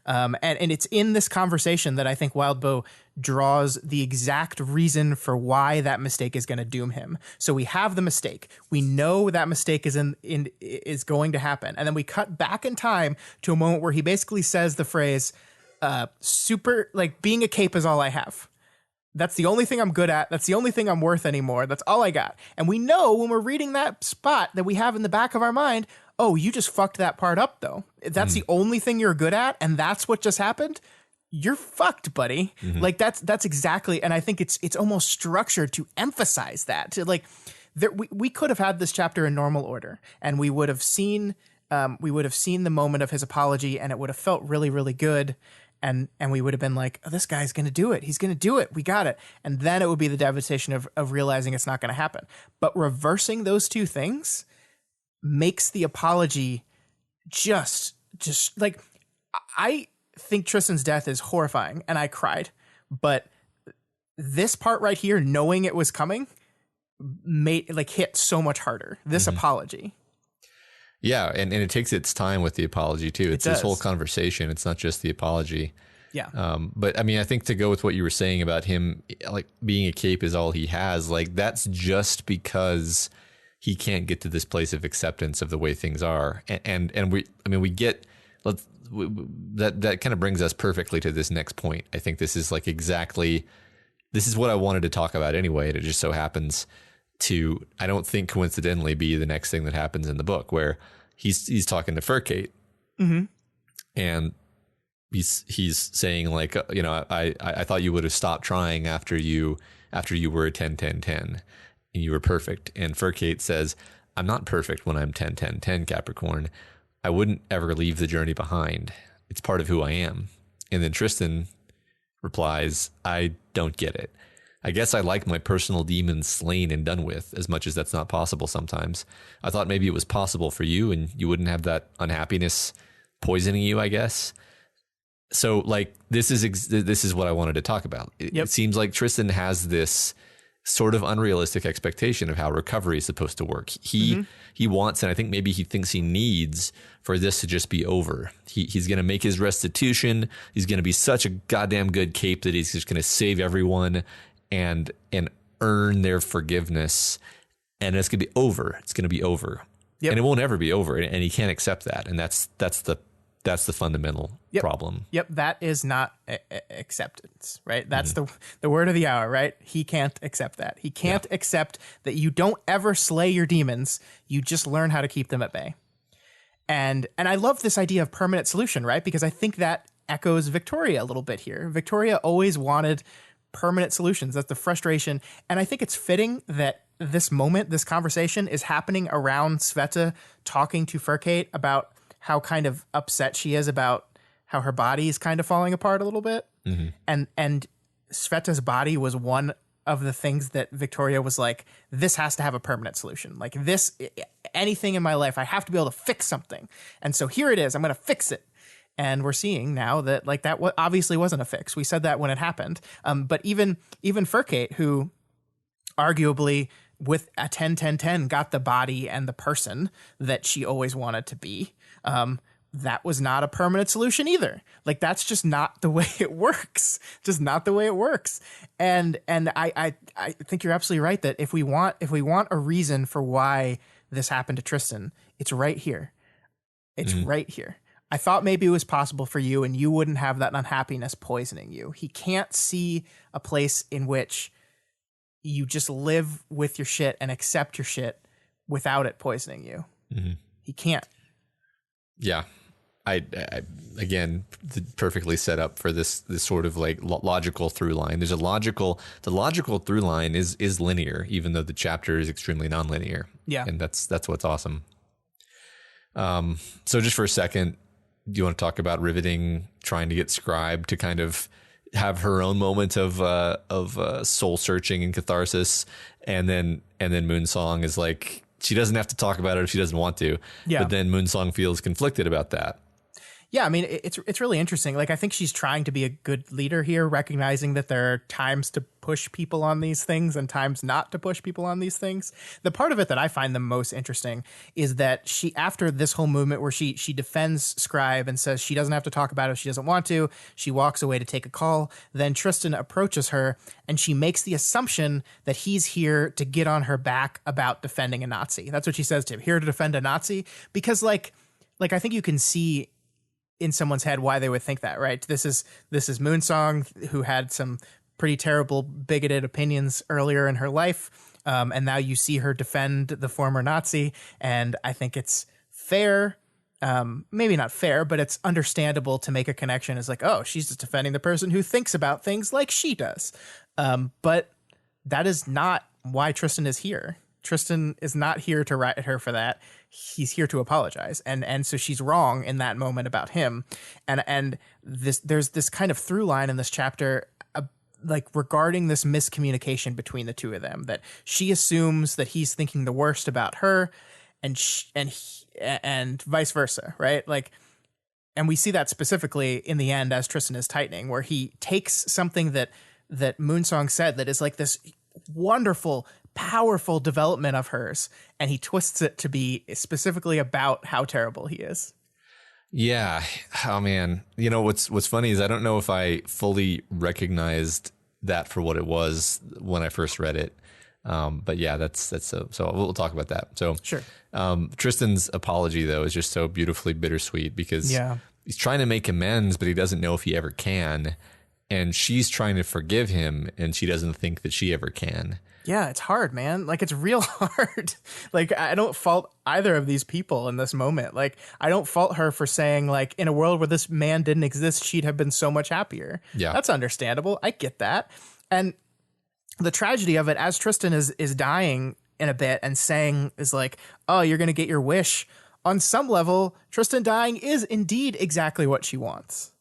And it's in this conversation that I think Wildbow draws the exact reason for why that mistake is going to doom him. So we have the mistake. We know that mistake is going to happen. And then we cut back in time to a moment where he basically says the phrase, super, like, being a cape is all I have. That's the only thing I'm good at. That's the only thing I'm worth anymore. That's all I got. And we know when we're reading that spot that we have in the back of our mind, oh, you just fucked that part up though. That's the only thing you're good at, and that's what just happened. You're fucked, buddy. Like that's exactly, and I think it's almost structured to emphasize that. To like, we could have had this chapter in normal order, and we would have seen the moment of his apology, and it would have felt really, really good. And we would have been like, oh, this guy's going to do it. He's going to do it. We got it. And then it would be the devastation of realizing it's not going to happen. But reversing those two things makes the apology just like, I think Tristan's death is horrifying and I cried. But this part right here, knowing it was coming, hit so much harder. This apology. Yeah, and it takes its time with the apology too. It's this whole conversation. It's not just the apology. Yeah. But I mean, I think to go with what you were saying about him, like being a cape is all he has. Like that's just because he can't get to this place of acceptance of the way things are. And we get that kind of brings us perfectly to this next point. I think this is like this is what I wanted to talk about anyway. And it just so happens to, I don't think coincidentally, be the next thing that happens in the book, where he's talking to Furcate, and he's saying like, I thought you would have stopped trying after you were a 10-10-10 and you were perfect. And Furcate says, I'm not perfect when I'm 10-10-10, Capricorn. I wouldn't ever leave the journey behind. It's part of who I am. And then Tristan replies, I don't get it. I guess I like my personal demons slain and done with, as much as that's not possible sometimes. I thought maybe it was possible for you and you wouldn't have that unhappiness poisoning you, I guess. So like, this is what I wanted to talk about. It seems like Tristan has this sort of unrealistic expectation of how recovery is supposed to work. He wants, and I think maybe he thinks he needs, for this to just be over. He's going to make his restitution. He's going to be such a goddamn good cape that he's just going to save everyone and earn their forgiveness, and it's going to be over. It's going to be over, and it won't ever be over, and he can't accept that, and that's the fundamental problem. That is not acceptance, right? That's the word of the hour, right? He can't accept that. He can't accept that you don't ever slay your demons. You just learn how to keep them at bay. And I love this idea of permanent solution, right? Because I think that echoes Victoria a little bit here. Victoria always wanted permanent solutions. That's the frustration. And I think it's fitting that this moment, this conversation is happening around Sveta talking to Furcate about how kind of upset she is about how her body is kind of falling apart a little bit. And Sveta's body was one of the things that Victoria was like, this has to have a permanent solution. Like this, anything in my life, I have to be able to fix something. And so here it is. I'm going to fix it. And we're seeing now that like that obviously wasn't a fix. We said that when it happened. But even Furcate, who arguably with a 10-10-10 got the body and the person that she always wanted to be, that was not a permanent solution either. Like that's just not the way it works. Just not the way it works. And I think you're absolutely right that if we want a reason for why this happened to Tristan, it's right here. It's right here. I thought maybe it was possible for you and you wouldn't have that unhappiness poisoning you. He can't see a place in which you just live with your shit and accept your shit without it poisoning you. He can't. Yeah. I again, perfectly set up for this sort of like logical through line. The logical through line is linear, even though the chapter is extremely nonlinear. Yeah. And that's what's awesome. So just for a second, do you want to talk about riveting trying to get Scribe to kind of have her own moment of soul searching and catharsis, and then Moonsong is like, she doesn't have to talk about it if she doesn't want to. Yeah. But then Moonsong feels conflicted about that. Yeah, I mean, it's really interesting. Like, I think she's trying to be a good leader here, recognizing that there are times to push people on these things and times not to push people on these things. The part of it that I find the most interesting is that she, after this whole movement where she defends Scribe and says she doesn't have to talk about it if she doesn't want to, she walks away to take a call. Then Tristan approaches her and she makes the assumption that he's here to get on her back about defending a Nazi. That's what she says to him, here to defend a Nazi. Because like I think you can see in someone's head why they would think that, right? This is Moonsong, who had some pretty terrible, bigoted opinions earlier in her life. And now you see her defend the former Nazi. And I think it's fair, maybe not fair, but it's understandable to make a connection. It's like, oh, she's just defending the person who thinks about things like she does. But that is not why Tristan is here. Tristan is not here to write her for that. He's here to apologize. And so she's wrong in that moment about him. And there's this kind of through line in this chapter, like regarding this miscommunication between the two of them, that she assumes that he's thinking the worst about her and vice versa. Right. Like, and we see that specifically in the end as Tristan is tightening, where he takes something that Moonsong said that is like this wonderful, powerful development of hers, and he twists it to be specifically about how terrible he is. Yeah. Oh man. You know, what's funny is I don't know if I fully recognized that for what it was when I first read it. But yeah, that's so we'll talk about that. So sure. Tristan's apology though is just so beautifully bittersweet because he's trying to make amends, but he doesn't know if he ever can. And she's trying to forgive him and she doesn't think that she ever can. Yeah, it's hard, man. Like, it's real hard. Like, I don't fault either of these people in this moment. Like, I don't fault her for saying, like, in a world where this man didn't exist, she'd have been so much happier. Yeah. That's understandable. I get that. And the tragedy of it, as Tristan is dying in a bit and saying is like, oh, you're going to get your wish. On some level, Tristan dying is indeed exactly what she wants.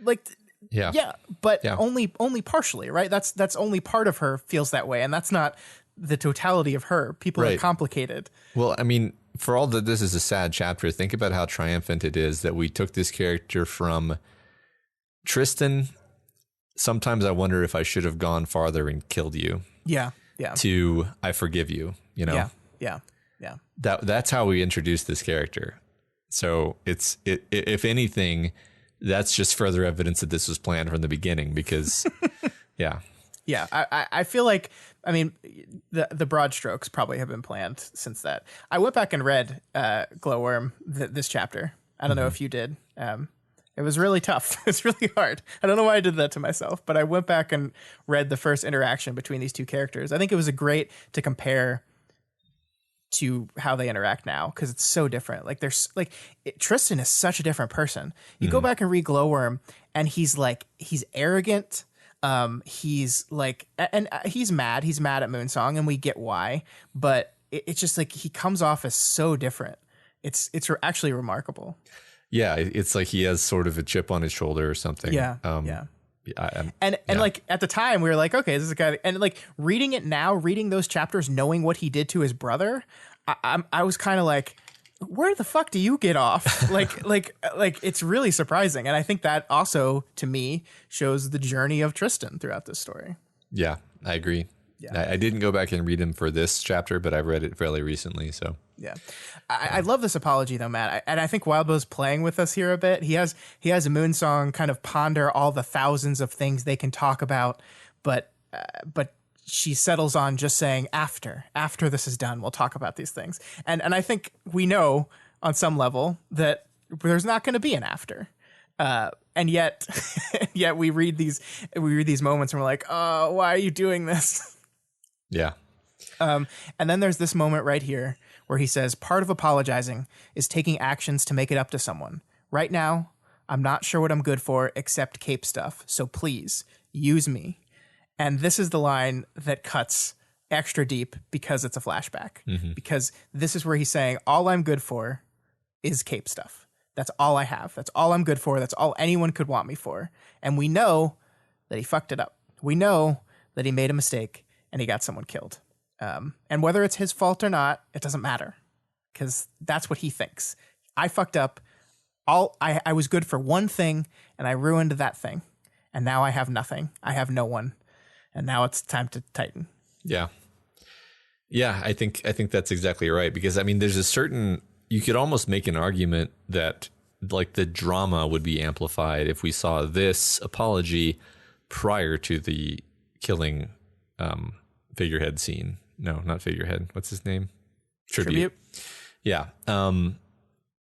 Like... Yeah, but only partially, right? That's only part of her feels that way, and that's not the totality of her. People are complicated. Well, I mean, for all that this is a sad chapter, think about how triumphant it is that we took this character from Tristan. Sometimes I wonder if I should have gone farther and killed you. Yeah. To I forgive you. You know. Yeah. That's how we introduced this character. So it's if anything. That's just further evidence that this was planned from the beginning because, yeah. I feel like, I mean, the broad strokes probably have been planned since that. I went back and read Glowworm, this chapter. I don't know if you did. It was really tough. It's really hard. I don't know why I did that to myself, but I went back and read the first interaction between these two characters. I think it was great to compare to how they interact now because it's so different. Like Tristan is such a different person. You go back and read Glowworm and he's arrogant. He's like, and he's mad at Moonsong and we get why, but it's just like he comes off as so different. It's actually remarkable. Yeah. It's like he has sort of a chip on his shoulder or something. Yeah. And like at the time we were like, okay, this is a guy, and like reading it now, reading those chapters, knowing what he did to his brother, I was kind of like, where the fuck do you get off? like it's really surprising. And I think that also to me shows the journey of Tristan throughout this story. Yeah, I agree. Yeah. I didn't go back and read him for this chapter, but I read it fairly recently. So yeah, I love this apology though, Matt. And I think Wildbow's playing with us here a bit. He has Moonsong kind of ponder all the thousands of things they can talk about, but she settles on just saying after this is done, we'll talk about these things. And I think we know on some level that there's not going to be an after. And yet we read these moments and we're like, oh, why are you doing this? Yeah. And then there's this moment right here where he says, part of apologizing is taking actions to make it up to someone. Right now, I'm not sure what I'm good for except cape stuff. So please use me. And this is the line that cuts extra deep because it's a flashback. Mm-hmm. Because this is where he's saying, all I'm good for is cape stuff. That's all I have. That's all I'm good for. That's all anyone could want me for. And we know that he fucked it up. We know that he made a mistake and he got someone killed. And whether it's his fault or not, it doesn't matter because that's what he thinks. I fucked up. I was good for one thing and I ruined that thing. And now I have nothing. I have no one. And now it's time to tighten. Yeah. Yeah, I think that's exactly right. Because I mean, there's a certain, you could almost make an argument that like the drama would be amplified if we saw this apology prior to the killing figurehead scene. No, not figurehead. What's his name? Tribute. Yeah.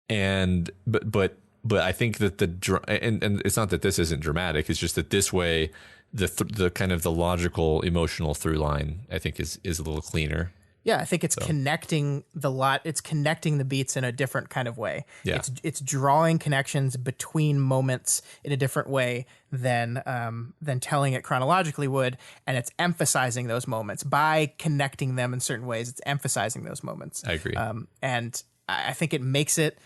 But but I think that and it's not that this isn't dramatic. It's just that this way, the kind of the logical emotional through line, I think is a little cleaner. Yeah, I think it's connecting it's connecting the beats in a different kind of way. Yeah. It's drawing connections between moments in a different way than telling it chronologically would, and it's emphasizing those moments by connecting them in certain ways. It's emphasizing those moments. I agree. And I think it makes it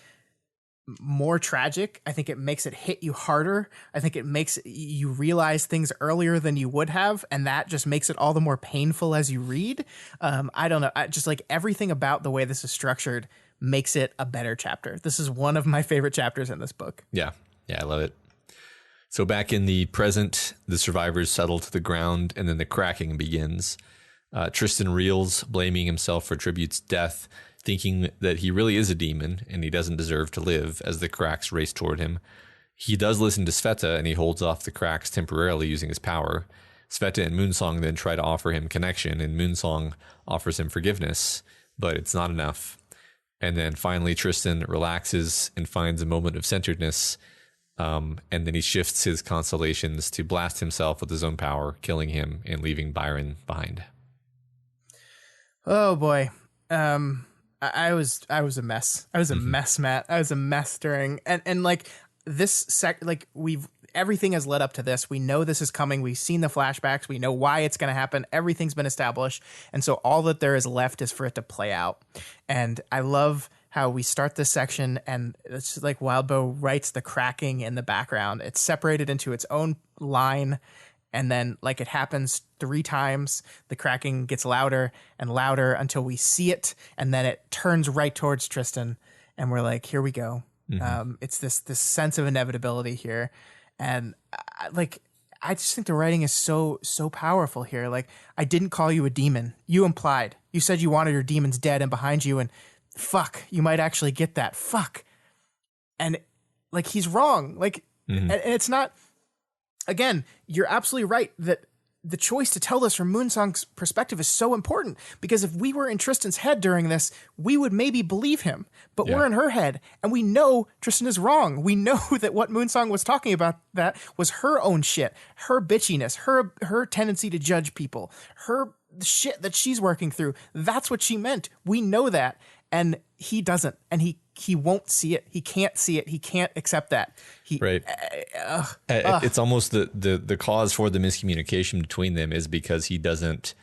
more tragic. I think it makes it hit you harder. I think it makes you realize things earlier than you would have, and that just makes it all the more painful as you read. I don't know. Just like everything about the way this is structured makes it a better chapter. This is one of my favorite chapters in this book. Yeah, I love it. So back in the present, the survivors settle to the ground, and then the cracking begins. Tristan reels, blaming himself for Tribute's death, thinking that he really is a demon and he doesn't deserve to live as the cracks race toward him. He does listen to Sveta, and he holds off the cracks temporarily using his power. Sveta and Moonsong then try to offer him connection, and Moonsong offers him forgiveness, but it's not enough. And then finally Tristan relaxes and finds a moment of centeredness, and then he shifts his constellations to blast himself with his own power, killing him and leaving Byron behind. Oh boy. I was a mess. I was a mess, Matt. I was a mess during and like this everything has led up to this. We know this is coming. We've seen the flashbacks. We know why it's going to happen. Everything's been established. And so all that there is left is for it to play out. And I love how we start this section, and it's just like Wildbow writes the cracking in the background. It's separated into its own line. And then, like, it happens 3 times. The cracking gets louder and louder until we see it, and then it turns right towards Tristan, and we're like, "Here we go." It's this sense of inevitability here, and I just think the writing is so powerful here. Like, I didn't call you a demon. You implied. You said you wanted your demons dead and behind you, and fuck, you might actually get that. Fuck, and like he's wrong. Like, and it's not. Again, you're absolutely right that the choice to tell this from Moonsong's perspective is so important, because if we were in Tristan's head during this, we would maybe believe him, but we're in her head, and we know Tristan is wrong. We know that what Moonsong was talking about that was her own shit, her bitchiness, her tendency to judge people, her shit that she's working through. That's what she meant. We know that, and he doesn't, and he won't see it. He can't see it. He can't accept that. Right. It's almost the cause for the miscommunication between them is because he doesn't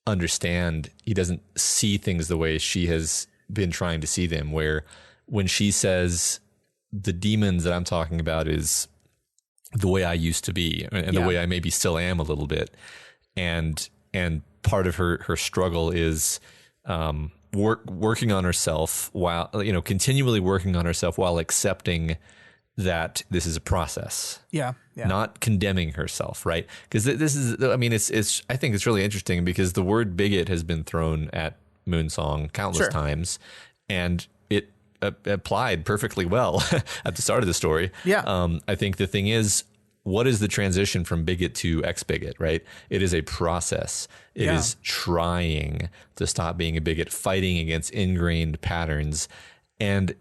understand. He doesn't see things the way she has been trying to see them, where when she says the demons that I'm talking about is the way I used to be and the way I maybe still am a little bit. And part of her struggle is, working on herself while, continually working on herself while accepting that this is a process. Yeah. Not condemning herself, right? Because this is, I think it's really interesting because the word bigot has been thrown at Moonsong countless times, and it applied perfectly well at the start of the story. Yeah. I think the thing is, what is the transition from bigot to ex-bigot, right? It is a process. It is trying to stop being a bigot, fighting against ingrained patterns. And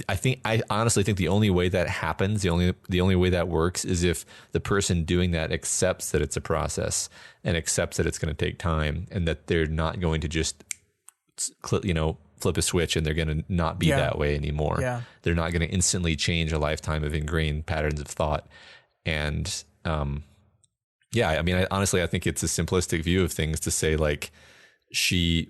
I honestly think the only way that happens, the only way that works is if the person doing that accepts that it's a process and accepts that it's going to take time, and that they're not going to just, flip a switch and they're going to not be that way anymore. Yeah. They're not going to instantly change a lifetime of ingrained patterns of thought. And, honestly, I think it's a simplistic view of things to say, like, she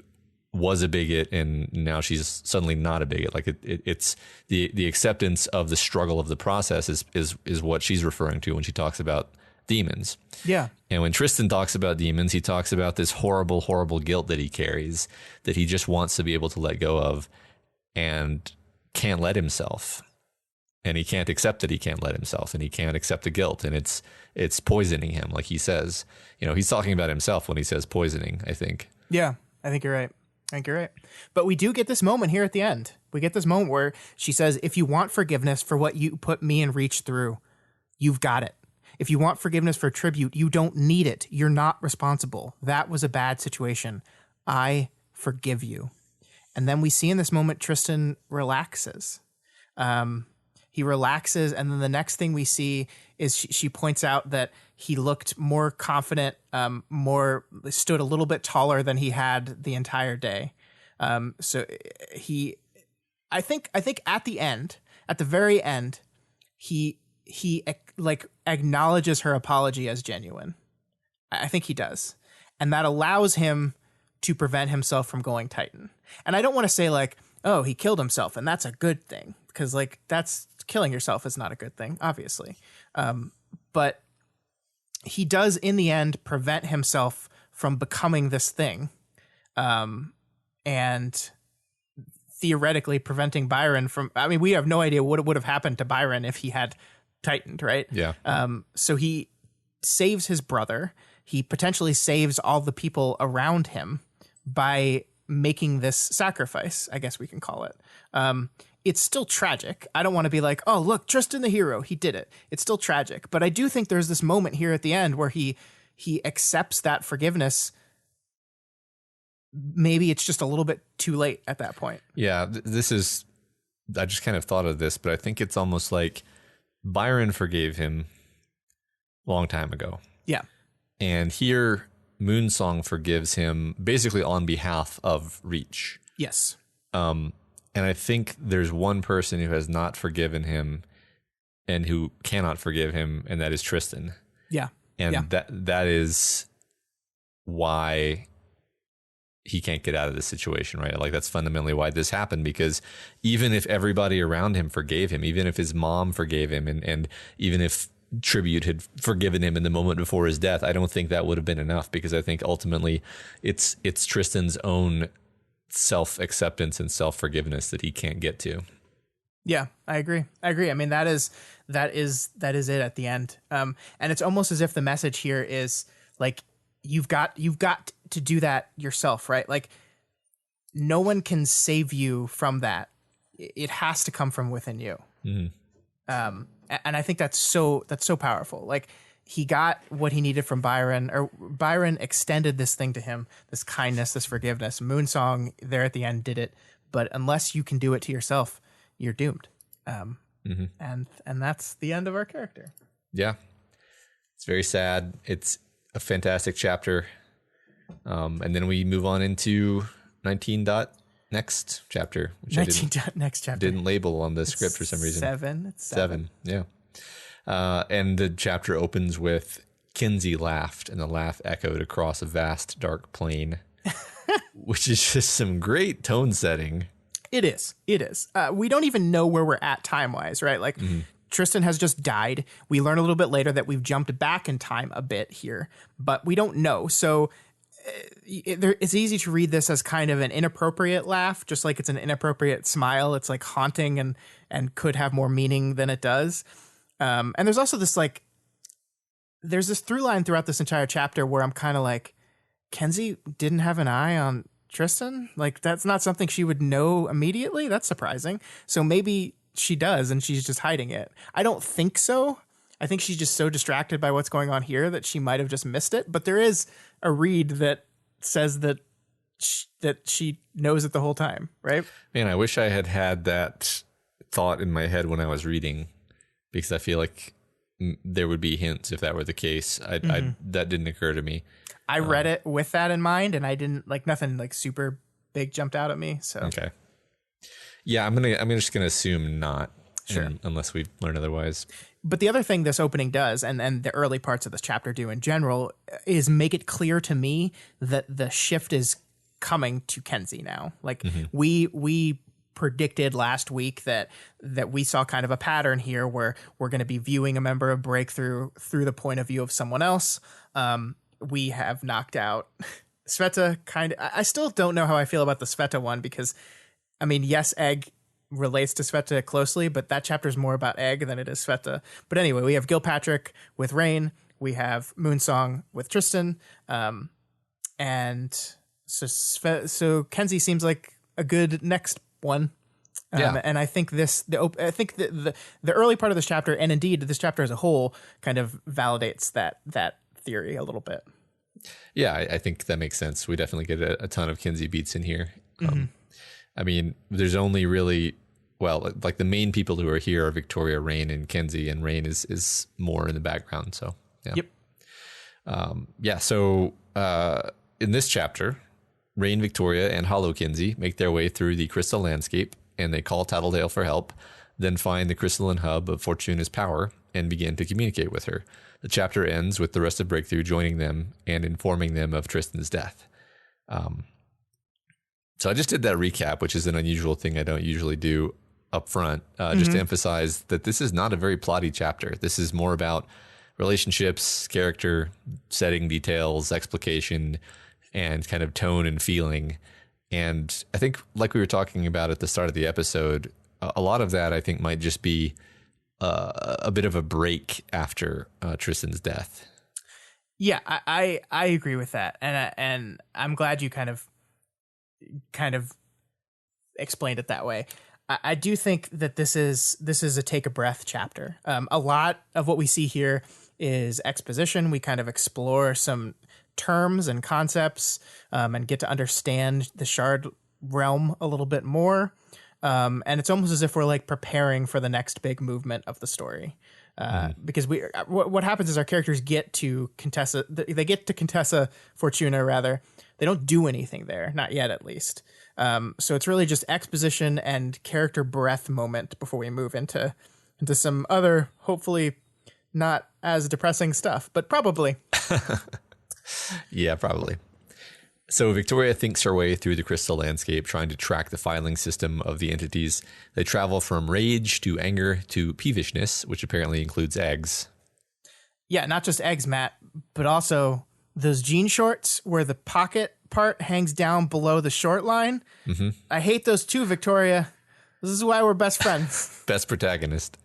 was a bigot and now she's suddenly not a bigot. Like it's the acceptance of the struggle of the process is what she's referring to when she talks about demons. Yeah. And when Tristan talks about demons, he talks about this horrible, horrible guilt that he carries, that he just wants to be able to let go of and can't let himself. And he can't accept that he can't let himself, and he can't accept the guilt, and it's poisoning him, like he says. He's talking about himself when he says poisoning, I think. Yeah, I think you're right. But we do get this moment here at the end. We get this moment where she says, if you want forgiveness for what you put me and Reach through, you've got it. If you want forgiveness for Tribute, you don't need it. You're not responsible. That was a bad situation. I forgive you. And then we see in this moment Tristan relaxes. He relaxes, and then the next thing we see is she points out that he looked more confident, stood a little bit taller than he had the entire day. So I think at the very end, he like acknowledges her apology as genuine. I think he does, and that allows him to prevent himself from going Titan. And I don't want to say like, oh, he killed himself and that's a good thing, because like that's killing yourself is not a good thing, obviously. But he does in the end prevent himself from becoming this thing, and theoretically preventing Byron from, I mean, we have no idea what would have happened to Byron if he had tightened, right? Yeah. So he saves his brother. He potentially saves all the people around him by making this sacrifice, I guess we can call it. It's still tragic. I don't want to be like, oh, look, Tristan the hero, he did it. It's still tragic. But I do think there's this moment here at the end where he accepts that forgiveness. Maybe it's just a little bit too late at that point. Yeah, this is, I just kind of thought of this, but I think it's almost like Byron forgave him a long time ago. Yeah. And here, Moonsong forgives him basically on behalf of Reach. Yes. And I think there's one person who has not forgiven him and who cannot forgive him, and that is Tristan. Yeah. And that is why he can't get out of this situation, right? Like that's fundamentally why this happened, because even if everybody around him forgave him, even if his mom forgave him, and even if Tribute had forgiven him in the moment before his death, I don't think that would have been enough, because I think ultimately it's Tristan's own self-acceptance and self-forgiveness that he can't get to. Yeah, I agree. I mean, that is it at the end. And it's almost as if the message here is like, you've got to do that yourself, right? Like no one can save you from that. It has to come from within you. Mm-hmm. And I think that's so powerful. Like he got what he needed from Byron, or Byron extended this thing to him, this kindness, this forgiveness. Moonsong there at the end did it, but unless you can do it to yourself, you're doomed. Mm-hmm. And that's the end of our character. Yeah. It's very sad. It's a fantastic chapter. And then we move on into 19. Next chapter, which 19. Next chapter didn't label on the script for some reason. 7. It's 7. Yeah. And the chapter opens with Kinsey laughed, and the laugh echoed across a vast dark plain, which is just some great tone setting. It is. We don't even know where we're at time wise, right? Like Tristan has just died. We learn a little bit later that we've jumped back in time a bit here, but we don't know. So it's easy to read this as kind of an inappropriate laugh, just like it's an inappropriate smile. It's like haunting and could have more meaning than it does. And there's also this like, there's this through line throughout this entire chapter where I'm kind of like, Kenzie didn't have an eye on Tristan. Like that's not something she would know immediately. That's surprising. So maybe she does and she's just hiding it. I don't think so. I think she's just so distracted by what's going on here that she might have just missed it. But there is a read that says that she knows it the whole time, right? Man, I wish I had that thought in my head when I was reading, because I feel like there would be hints if that were the case. That didn't occur to me. I read it with that in mind, and I didn't like nothing like super big jumped out at me. So okay, yeah, I'm just gonna assume not. Sure. Unless we learn otherwise. But the other thing this opening does, and the early parts of this chapter do in general, is make it clear to me that the shift is coming to Kenzie now. Like we predicted last week that we saw kind of a pattern here where we're going to be viewing a member of Breakthrough through the point of view of someone else. We have knocked out Sveta kind of. I still don't know how I feel about the Sveta one, because I mean, yes, Egg relates to Sveta closely, but that chapter is more about Egg than it is Sveta. But anyway, we have Gilpatrick with Rain, we have Moonsong with Tristan, and so Kenzie seems like a good next one. And I think the early part of this chapter, and indeed this chapter as a whole, kind of validates that theory a little bit. Yeah, I think that makes sense. We definitely get a ton of Kenzie beats in here. I mean, there's only really well, like the main people who are here are Victoria, Rain, and Kenzie, and Rain is more in the background. So yeah. Yep. So in this chapter, Rain, Victoria, and Hollow Kenzie make their way through the crystal landscape, and they call Tattletale for help, then find the crystalline hub of Fortuna's power and begin to communicate with her. The chapter ends with the rest of Breakthrough joining them and informing them of Tristan's death. So I just did that recap, which is an unusual thing I don't usually do up front, just to emphasize that this is not a very plotty chapter. This is more about relationships, character, setting details, explication, and kind of tone and feeling. And I think, like we were talking about at the start of the episode, a lot of that I think might just be a bit of a break after Tristan's death. Yeah, I agree with that, and I'm glad you kind of explained it that way. I do think that this is a take a breath chapter. A lot of what we see here is exposition. We kind of explore some terms and concepts and get to understand the shard realm a little bit more. And it's almost as if we're like preparing for the next big movement of the story. Because what happens is our characters get to Contessa. They get to Contessa Fortuna rather. They don't do anything there, not yet at least. So it's really just exposition and character breath moment before we move into some other, hopefully not as depressing stuff, but probably. Yeah, probably. So Victoria thinks her way through the crystal landscape, trying to track the filing system of the entities. They travel from rage to anger to peevishness, which apparently includes eggs. Yeah, not just eggs, Matt, but also those jean shorts where the pocket part hangs down below the short line. Mm-hmm. I hate those too, Victoria. This is why we're best friends. Best protagonist.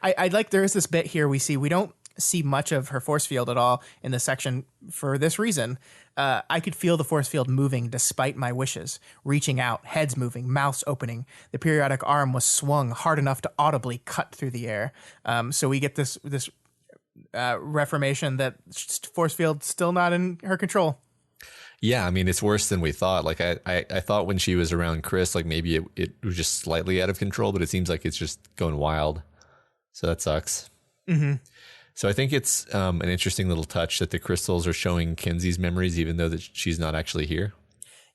I like there is this bit here we don't see much of her force field at all in this section for this reason. I could feel the force field moving despite my wishes, reaching out, heads moving, mouths opening. The periodic arm was swung hard enough to audibly cut through the air. So we get this reformation that force field's still not in her control. Yeah, I mean, it's worse than we thought. Like I thought when she was around Chris, like maybe it was just slightly out of control, but it seems like it's just going wild. So that sucks. Mm-hmm. So I think it's an interesting little touch that the crystals are showing Kenzie's memories, even though that she's not actually here.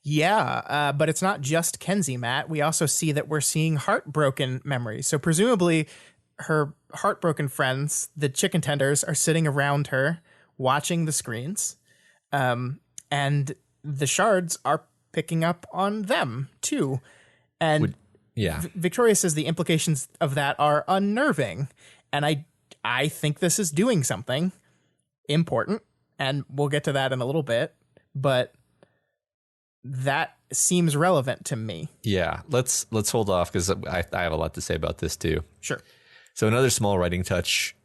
Yeah, but it's not just Kenzie, Matt. We also see that we're seeing heartbroken memories. So presumably her heartbroken friends, the chicken tenders, are sitting around her watching the screens. And the shards are picking up on them too. And Victoria says the implications of that are unnerving. And I think this is doing something important, and we'll get to that in a little bit, but that seems relevant to me. Yeah, let's hold off because I have a lot to say about this too. Sure. So another small writing touch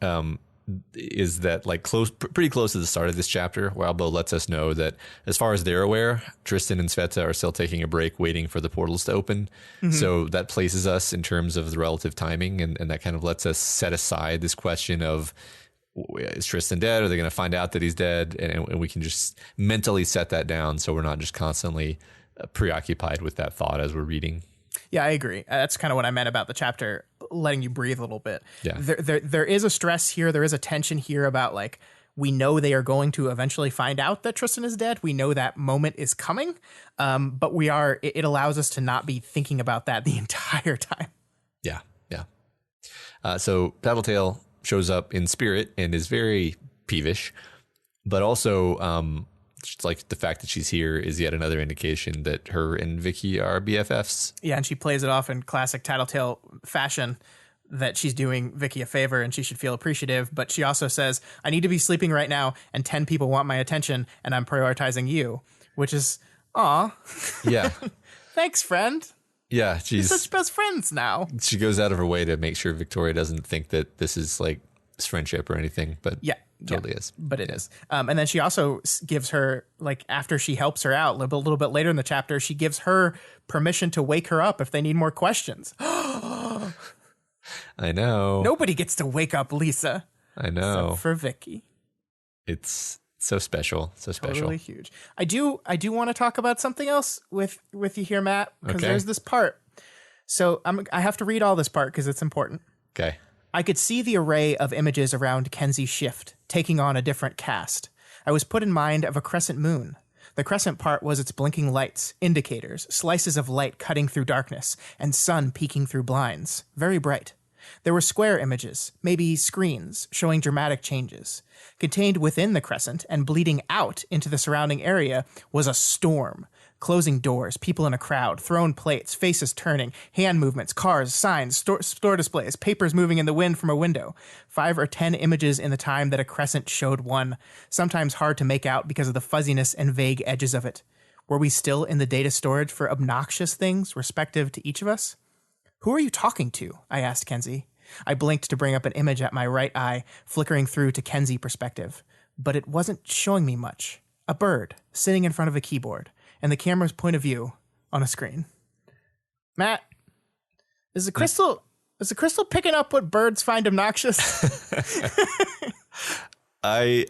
is that like pretty close to the start of this chapter, Wildbow lets us know that as far as they're aware, Tristan and Sveta are still taking a break waiting for the portals to open. Mm-hmm. So that places us in terms of the relative timing, and that kind of lets us set aside this question of, is Tristan dead? Are they going to find out that he's dead? And we can just mentally set that down so we're not just constantly preoccupied with that thought as we're reading. Yeah, I agree. That's kind of what I meant about the chapter letting you breathe a little bit. Yeah. There is a stress here. There is a tension here about like, we know they are going to eventually find out that Tristan is dead. We know that moment is coming. But it allows us to not be thinking about that the entire time. Yeah. Yeah. So Tattletale shows up in spirit and is very peevish, but also, just like the fact that she's here is yet another indication that her and Vicky are BFFs. Yeah, and she plays it off in classic Tattletale fashion that she's doing Vicky a favor and she should feel appreciative. But she also says, I need to be sleeping right now and 10 people want my attention and I'm prioritizing you, which is, aw. Yeah. Thanks, friend. Yeah. She's such best friends now. She goes out of her way to make sure Victoria doesn't think that this is like friendship or anything, but yeah. Totally is. But it is. And then she also gives her, like, after she helps her out a little bit later in the chapter, she gives her permission to wake her up if they need more questions. I know. Nobody gets to wake up Lisa. I know. Except for Vicky. It's so special. So special. Totally huge. I do want to talk about something else with you here, Matt, because there's this part. So I have to read all this part because it's important. Okay. I could see the array of images around Kenzie's shift, taking on a different cast. I was put in mind of a crescent moon. The crescent part was its blinking lights, indicators, slices of light cutting through darkness, and sun peeking through blinds. Very bright. There were square images, maybe screens, showing dramatic changes. Contained within the crescent and bleeding out into the surrounding area was a storm. Closing doors, people in a crowd, thrown plates, faces turning, hand movements, cars, signs, store displays, papers moving in the wind from a window. 5 or 10 images in the time that a crescent showed one, sometimes hard to make out because of the fuzziness and vague edges of it. Were we still in the data storage for obnoxious things, respective to each of us? Who are you talking to? I asked Kenzie. I blinked to bring up an image at my right eye, flickering through to Kenzie perspective. But it wasn't showing me much. A bird, sitting in front of a keyboard, and the camera's point of view on a screen. Matt, is the crystal picking up what birds find obnoxious? I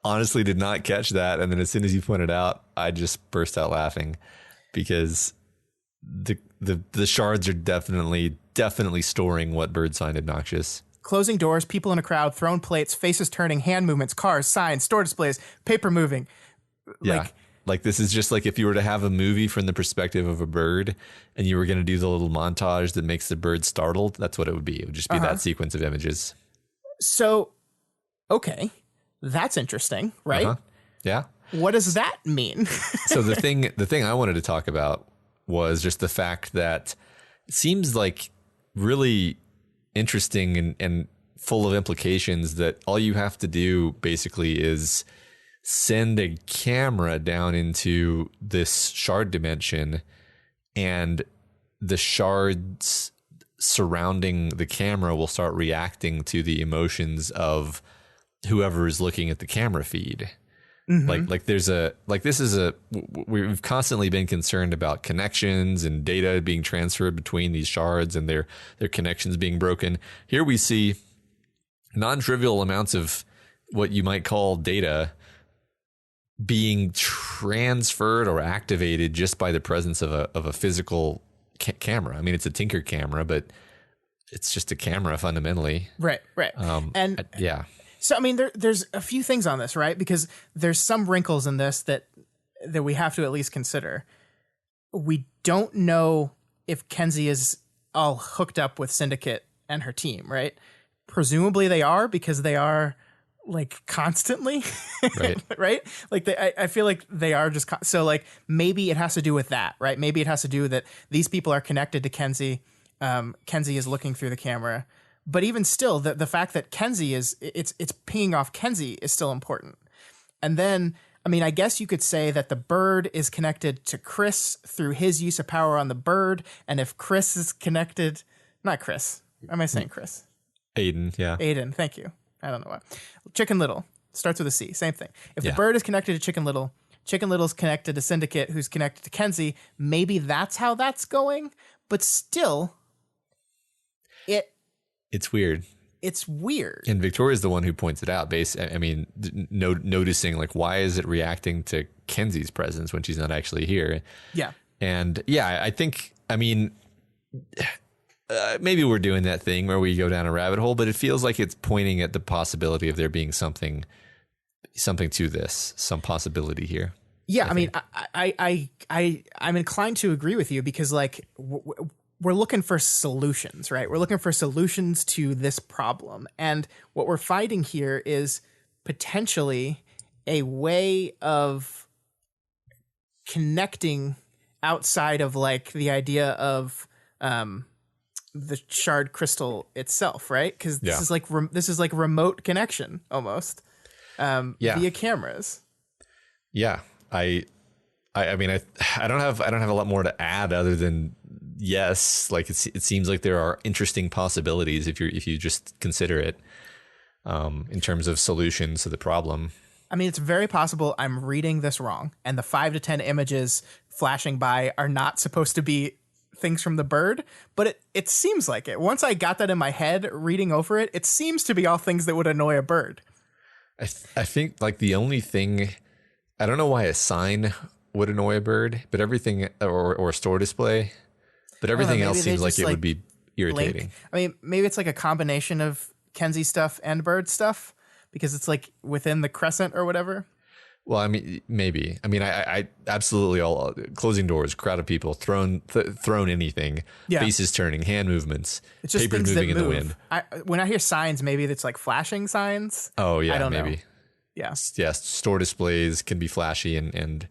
honestly did not catch that. And then as soon as you pointed out, I just burst out laughing because the shards are definitely storing what birds find obnoxious. Closing doors, people in a crowd, thrown plates, faces turning, hand movements, cars, signs, store displays, paper moving. Yeah. Like this is just like if you were to have a movie from the perspective of a bird and you were going to do the little montage that makes the bird startled, that's what it would be. It would just be that sequence of images. So, okay, that's interesting, right? Yeah. What does that mean? So the thing I wanted to talk about was just the fact that it seems like really interesting and full of implications that all you have to do basically is send a camera down into this shard dimension and the shards surrounding the camera will start reacting to the emotions of whoever is looking at the camera feed. We've constantly been concerned about connections and data being transferred between these shards and their connections being broken. Here we see non-trivial amounts of what you might call data being transferred or activated just by the presence of a physical camera. I mean, it's a Tinker camera, but it's just a camera fundamentally. Right. Yeah. So, I mean, there's a few things on this, right? Because there's some wrinkles in this that we have to at least consider. We don't know if Kenzie is all hooked up with Syndicate and her team, right? Presumably they are, because they are like constantly, right? Like I feel like they are just so like maybe it has to do with that, right? Maybe it has to do that these people are connected to Kenzie. Kenzie is looking through the camera, but even still, the fact that Kenzie is it's pinging off Kenzie is still important. And then, I mean, I guess you could say that the bird is connected to Chris through his use of power on the bird, and if Chris is connected, not Chris, am I saying Chris? Aiden, yeah. Aiden, thank you. I don't know why. Chicken Little starts with a C. Same thing. If the bird is connected to Chicken Little's connected to Syndicate, who's connected to Kenzie. Maybe that's how that's going. But still, it's weird. It's weird. And Victoria's the one who points it out. Noticing like why is it reacting to Kenzie's presence when she's not actually here? Yeah. And yeah, I think. I mean. Maybe we're doing that thing where we go down a rabbit hole, but it feels like it's pointing at the possibility of there being something to this, some possibility here. Yeah, I mean, I'm inclined to agree with you because like we're looking for solutions, right? We're looking for solutions to this problem, and what we're finding here is potentially a way of connecting outside of like the idea of the shard crystal itself, right? Because this is like remote connection almost via cameras. Yeah, I mean, I don't have a lot more to add other than yes, like it seems like there are interesting possibilities if you just consider it in terms of solutions to the problem. I mean, it's very possible I'm reading this wrong, and the 5 to 10 images flashing by are not supposed to be things from the bird, but it seems like it. Once I got that in my head, reading over it, it seems to be all things that would annoy a bird. I think like the only thing, I don't know why a sign would annoy a bird, but everything or a store display. But I don't know, everything maybe else they seems like just, it like, would be irritating. blink. I mean, maybe it's like a combination of Kenzie stuff and Bird stuff because it's like within the crescent or whatever. Well, I mean, maybe. I mean, I absolutely all closing doors, crowd of people, thrown anything, Yeah. faces turning, hand movements, It's just papers things moving that in move. the wind. When I hear signs, maybe it's like flashing signs. Oh yeah, I don't know. maybe. Yeah. Yes, store displays can be flashy and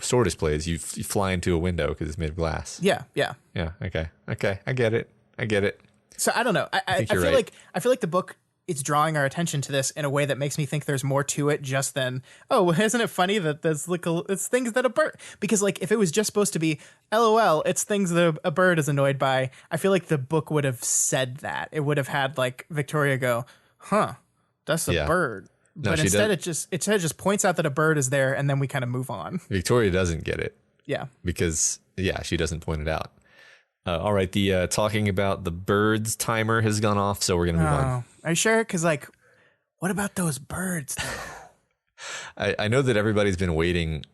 store displays. You fly into a window because it's made of glass. Yeah. Yeah. Yeah. Okay. I get it. So I don't know. I feel right. like the book, it's drawing our attention to this in a way that makes me think there's more to it just than, oh, well, isn't it funny that there's like it's things that a bird, because like if it was just supposed to be LOL, it's things that a bird is annoyed by, I feel like the book would have said that. It would have had like Victoria go, huh, that's a bird. No, But instead it just points out that a bird is there and then we kind of move on. Victoria doesn't get it. Yeah. Because she doesn't point it out. All right, the talking about the birds timer has gone off, so we're gonna move on. Are you sure? Because like, what about those birds though? I know that everybody's been waiting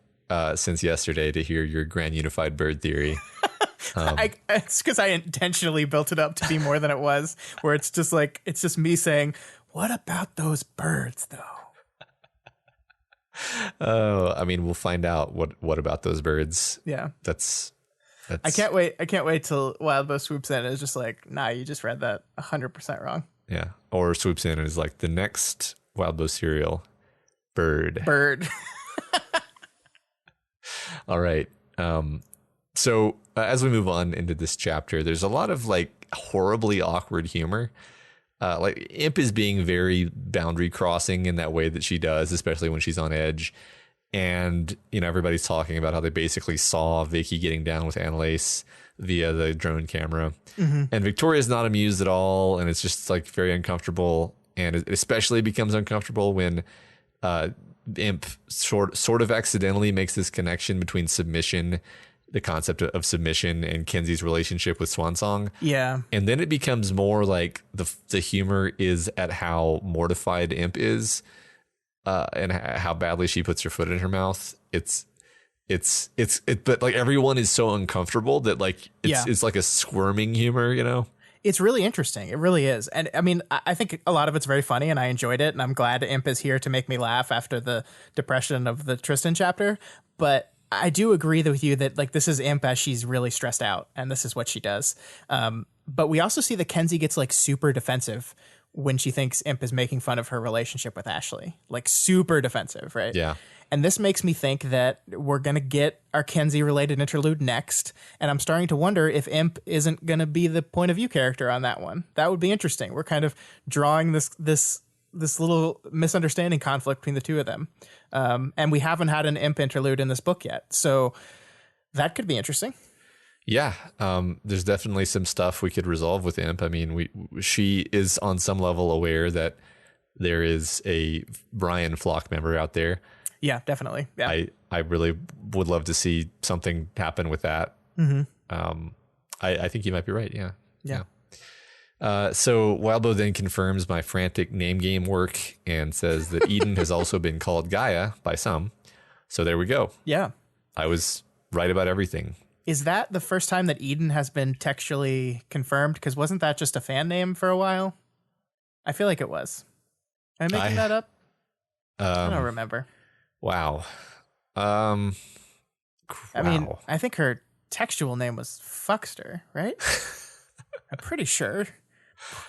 since yesterday to hear your grand unified bird theory. It's because I intentionally built it up to be more than it was, where it's just me saying, what about those birds though? Oh, I mean, we'll find out what about those birds. Yeah. That's I can't wait till Wildbow swoops in and is just like, nah, you just read that 100% wrong. Yeah. Or swoops in and is like, the next Wildbow serial, bird. All right. So as we move on into this chapter, there's a lot of like horribly awkward humor. Like Imp is being very boundary crossing in that way that she does, especially when she's on edge. And, everybody's talking about how they basically saw Vicky getting down with Annalise via the drone camera. Mm-hmm. And Victoria's not amused at all. And it's just like very uncomfortable. And it especially becomes uncomfortable when Imp sort of accidentally makes this connection between submission, the concept of submission, and Kenzie's relationship with Swansong. Yeah. And then it becomes more like the humor is at how mortified Imp is. And how badly she puts her foot in her mouth. But like everyone is so uncomfortable that like it's like a squirming humor, It's really interesting. It really is. And I mean, I think a lot of it's very funny and I enjoyed it. And I'm glad Imp is here to make me laugh after the depression of the Tristan chapter. But I do agree with you that like this is Imp as she's really stressed out and this is what she does. But we also see that Kenzie gets like super defensive when she thinks Imp is making fun of her relationship with Ashley, like super defensive, right? Yeah. And this makes me think that we're going to get our Kenzie related interlude next. And I'm starting to wonder if Imp isn't going to be the point of view character on that one. That would be interesting. We're kind of drawing this little misunderstanding conflict between the two of them. And we haven't had an Imp interlude in this book yet. So that could be interesting. Yeah, there's definitely some stuff we could resolve with Imp. I mean, she is on some level aware that there is a Brian Flock member out there. Yeah, definitely. Yeah, I really would love to see something happen with that. Mm-hmm. I think you might be right. Yeah. So Wildbow then confirms my frantic name game work and says that Eden has also been called Gaia by some. So there we go. Yeah, I was right about everything. Is that the first time that Eden has been textually confirmed? Because wasn't that just a fan name for a while? I feel like it was. Am I making that up? I don't remember. Wow. I mean, I think her textual name was Fuckster, right? I'm pretty sure.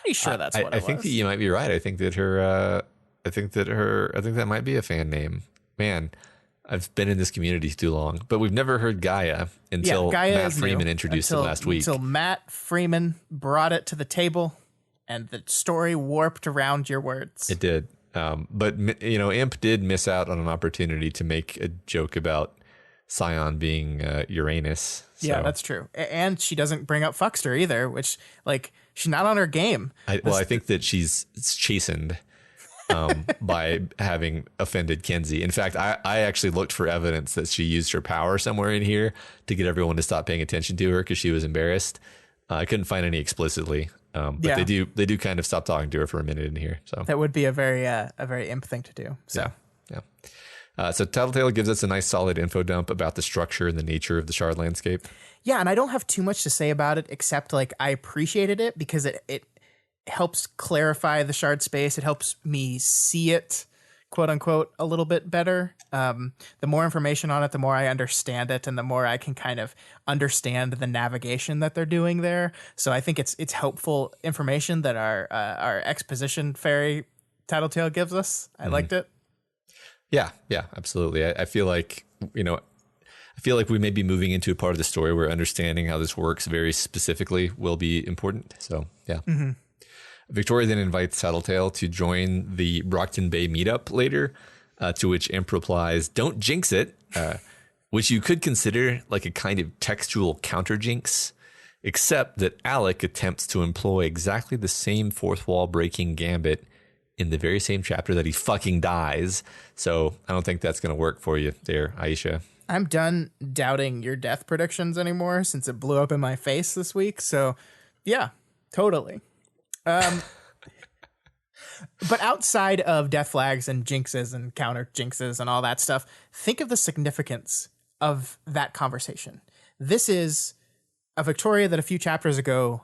That's what it was. I think that you might be right. I think that that might be a fan name. Man, I've been in this community too long, but we've never heard Gaia until Matt Freeman introduced it last week. Until Matt Freeman brought it to the table and the story warped around your words. It did. But Imp did miss out on an opportunity to make a joke about Scion being Uranus. So. Yeah, that's true. And she doesn't bring up Fuckster either, which like she's not on her game. I think that she's chastened by having offended Kenzie. In fact, I actually looked for evidence that she used her power somewhere in here to get everyone to stop paying attention to her because she was embarrassed. I couldn't find any explicitly, but they do kind of stop talking to her for a minute in here. So that would be a very Imp thing to do. So. Yeah. So Tattletale gives us a nice solid info dump about the structure and the nature of the shard landscape. Yeah, and I don't have too much to say about it except like I appreciated it because it helps clarify the shard space. It helps me see it, quote unquote, a little bit better. The more information on it, the more I understand it, and the more I can kind of understand the navigation that they're doing there. So I think it's helpful information that our exposition fairy Tattletale gives us. I liked it. Yeah, absolutely. I feel like, we may be moving into a part of the story where understanding how this works very specifically will be important. So, yeah. Mm-hmm. Victoria then invites Tattletale to join the Brockton Bay meetup later, to which Imp replies, "Don't jinx it," which you could consider like a kind of textual counter jinx, except that Alec attempts to employ exactly the same fourth wall breaking gambit in the very same chapter that he fucking dies. So I don't think that's going to work for you there, Aisha. I'm done doubting your death predictions anymore since it blew up in my face this week. So yeah, totally. But outside of death flags and jinxes and counter jinxes and all that stuff, think of the significance of that conversation. This is a Victoria that a few chapters ago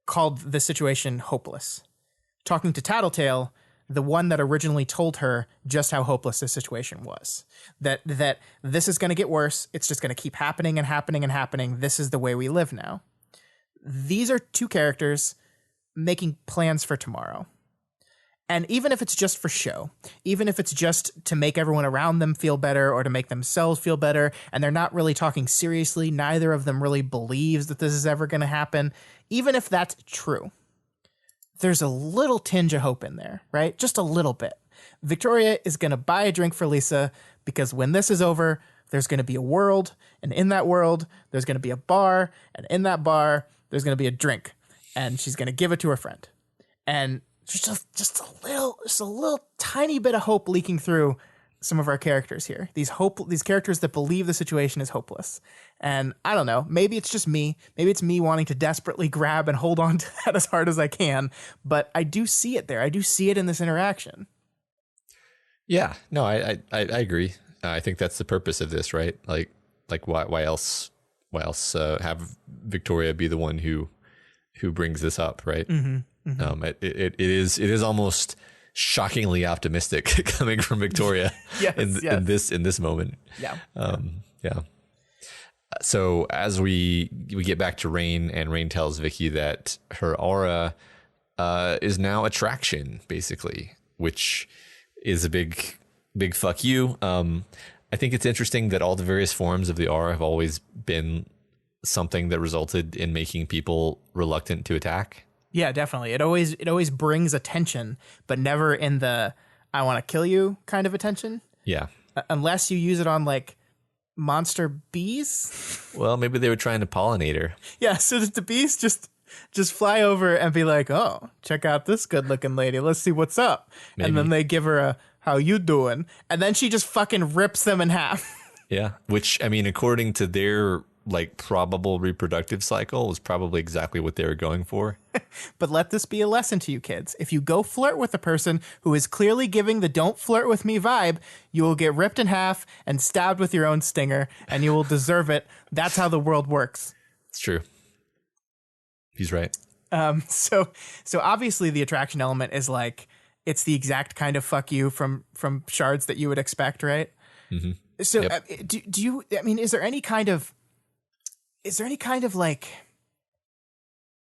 called the situation hopeless. Talking to Tattletale, the one that originally told her just how hopeless this situation was. That this is going to get worse. It's just going to keep happening and happening and happening. This is the way we live now. These are two characters making plans for tomorrow. And even if it's just for show, even if it's just to make everyone around them feel better or to make themselves feel better, and they're not really talking seriously, neither of them really believes that this is ever going to happen, even if that's true, there's a little tinge of hope in there, right? Just a little bit. Victoria is going to buy a drink for Lisa because when this is over, there's going to be a world, and in that world, there's going to be a bar, and in that bar, there's going to be a drink, and she's going to give it to her friend. And just a little tiny bit of hope leaking through some of our characters here. These characters that believe the situation is hopeless. And I don't know, maybe it's just me. Maybe it's me wanting to desperately grab and hold on to that as hard as I can. But I do see it there. I do see it in this interaction. Yeah, no, I agree. I think that's the purpose of this, right? Like why else have Victoria be the one who brings this up, right? Mm-hmm. Mm-hmm. It is almost shockingly optimistic coming from Victoria in this moment. Yeah. Yeah. So as we get back to Rain, and Rain tells Vicky that her aura is now attraction, basically, which is a big fuck you. I think it's interesting that all the various forms of the aura have always been something that resulted in making people reluctant to attack. Yeah, definitely. It always brings attention, but never in the I want to kill you kind of attention. Yeah. Unless you use it on like monster bees. Well, maybe they were trying to pollinate her. Yeah, so the bees just fly over and be like, "Oh, check out this good-looking lady. Let's see what's up." Maybe. And then they give her a "How you doing?" And then she just fucking rips them in half. Yeah, which I mean, according to their like probable reproductive cycle, was probably exactly what they were going for. But let this be a lesson to you kids. If you go flirt with a person who is clearly giving the "don't flirt with me" vibe, you will get ripped in half and stabbed with your own stinger, and you will deserve it. That's how the world works. It's true. He's right. So obviously the attraction element is like, it's the exact kind of fuck you from shards that you would expect, right? Mm-hmm. So yep. Do you, I mean, is there any kind of like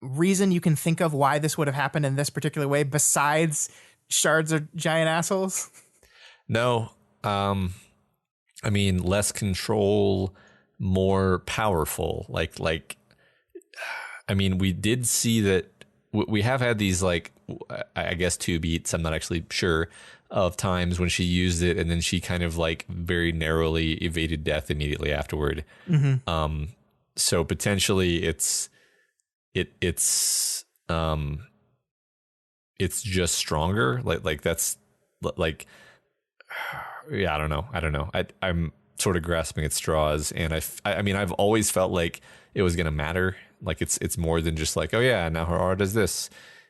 reason you can think of why this would have happened in this particular way besides shards are giant assholes? No. I mean, less control, more powerful. Like, I mean, we did see that we have had these, like, I guess 2 beats. I'm not actually sure of times when she used it, and then she kind of like very narrowly evaded death immediately afterward. Mm-hmm. So potentially it's just stronger. Like that's like, yeah, I don't know. I'm sort of grasping at straws, and I mean, I've always felt like it was going to matter. Like it's more than just like, oh yeah, now her aura does this.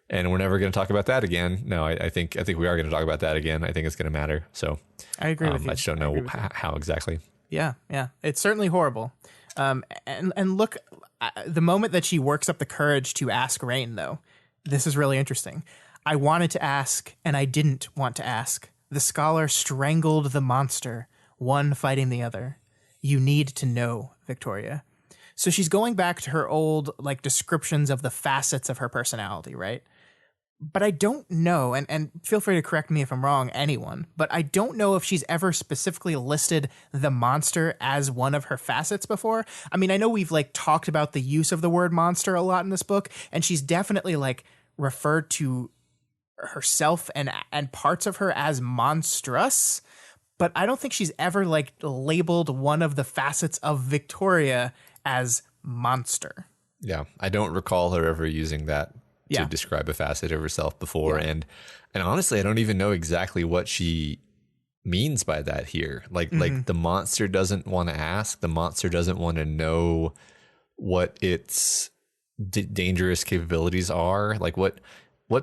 and we're never going to talk about that again. No, I think we are going to talk about that again. I think it's going to matter. So I agree with you. I just don't know how exactly. Yeah, it's certainly horrible. And look, the moment that she works up the courage to ask Rain, though, this is really interesting. I wanted to ask, and I didn't want to ask. The scholar strangled the monster, one fighting the other. You need to know, Victoria. So she's going back to her old like descriptions of the facets of her personality, right? But I don't know, and feel free to correct me if I'm wrong, anyone, but I don't know if she's ever specifically listed the monster as one of her facets before. I mean, I know we've like talked about the use of the word monster a lot in this book, and she's definitely like referred to herself and parts of her as monstrous, but I don't think she's ever like labeled one of the facets of Victoria as monster. Yeah, I don't recall her ever using that to describe a facet of herself before. And honestly, I don't even know exactly what she means by that here. Like the monster doesn't want to ask, the monster doesn't want to know what its dangerous capabilities are. Like what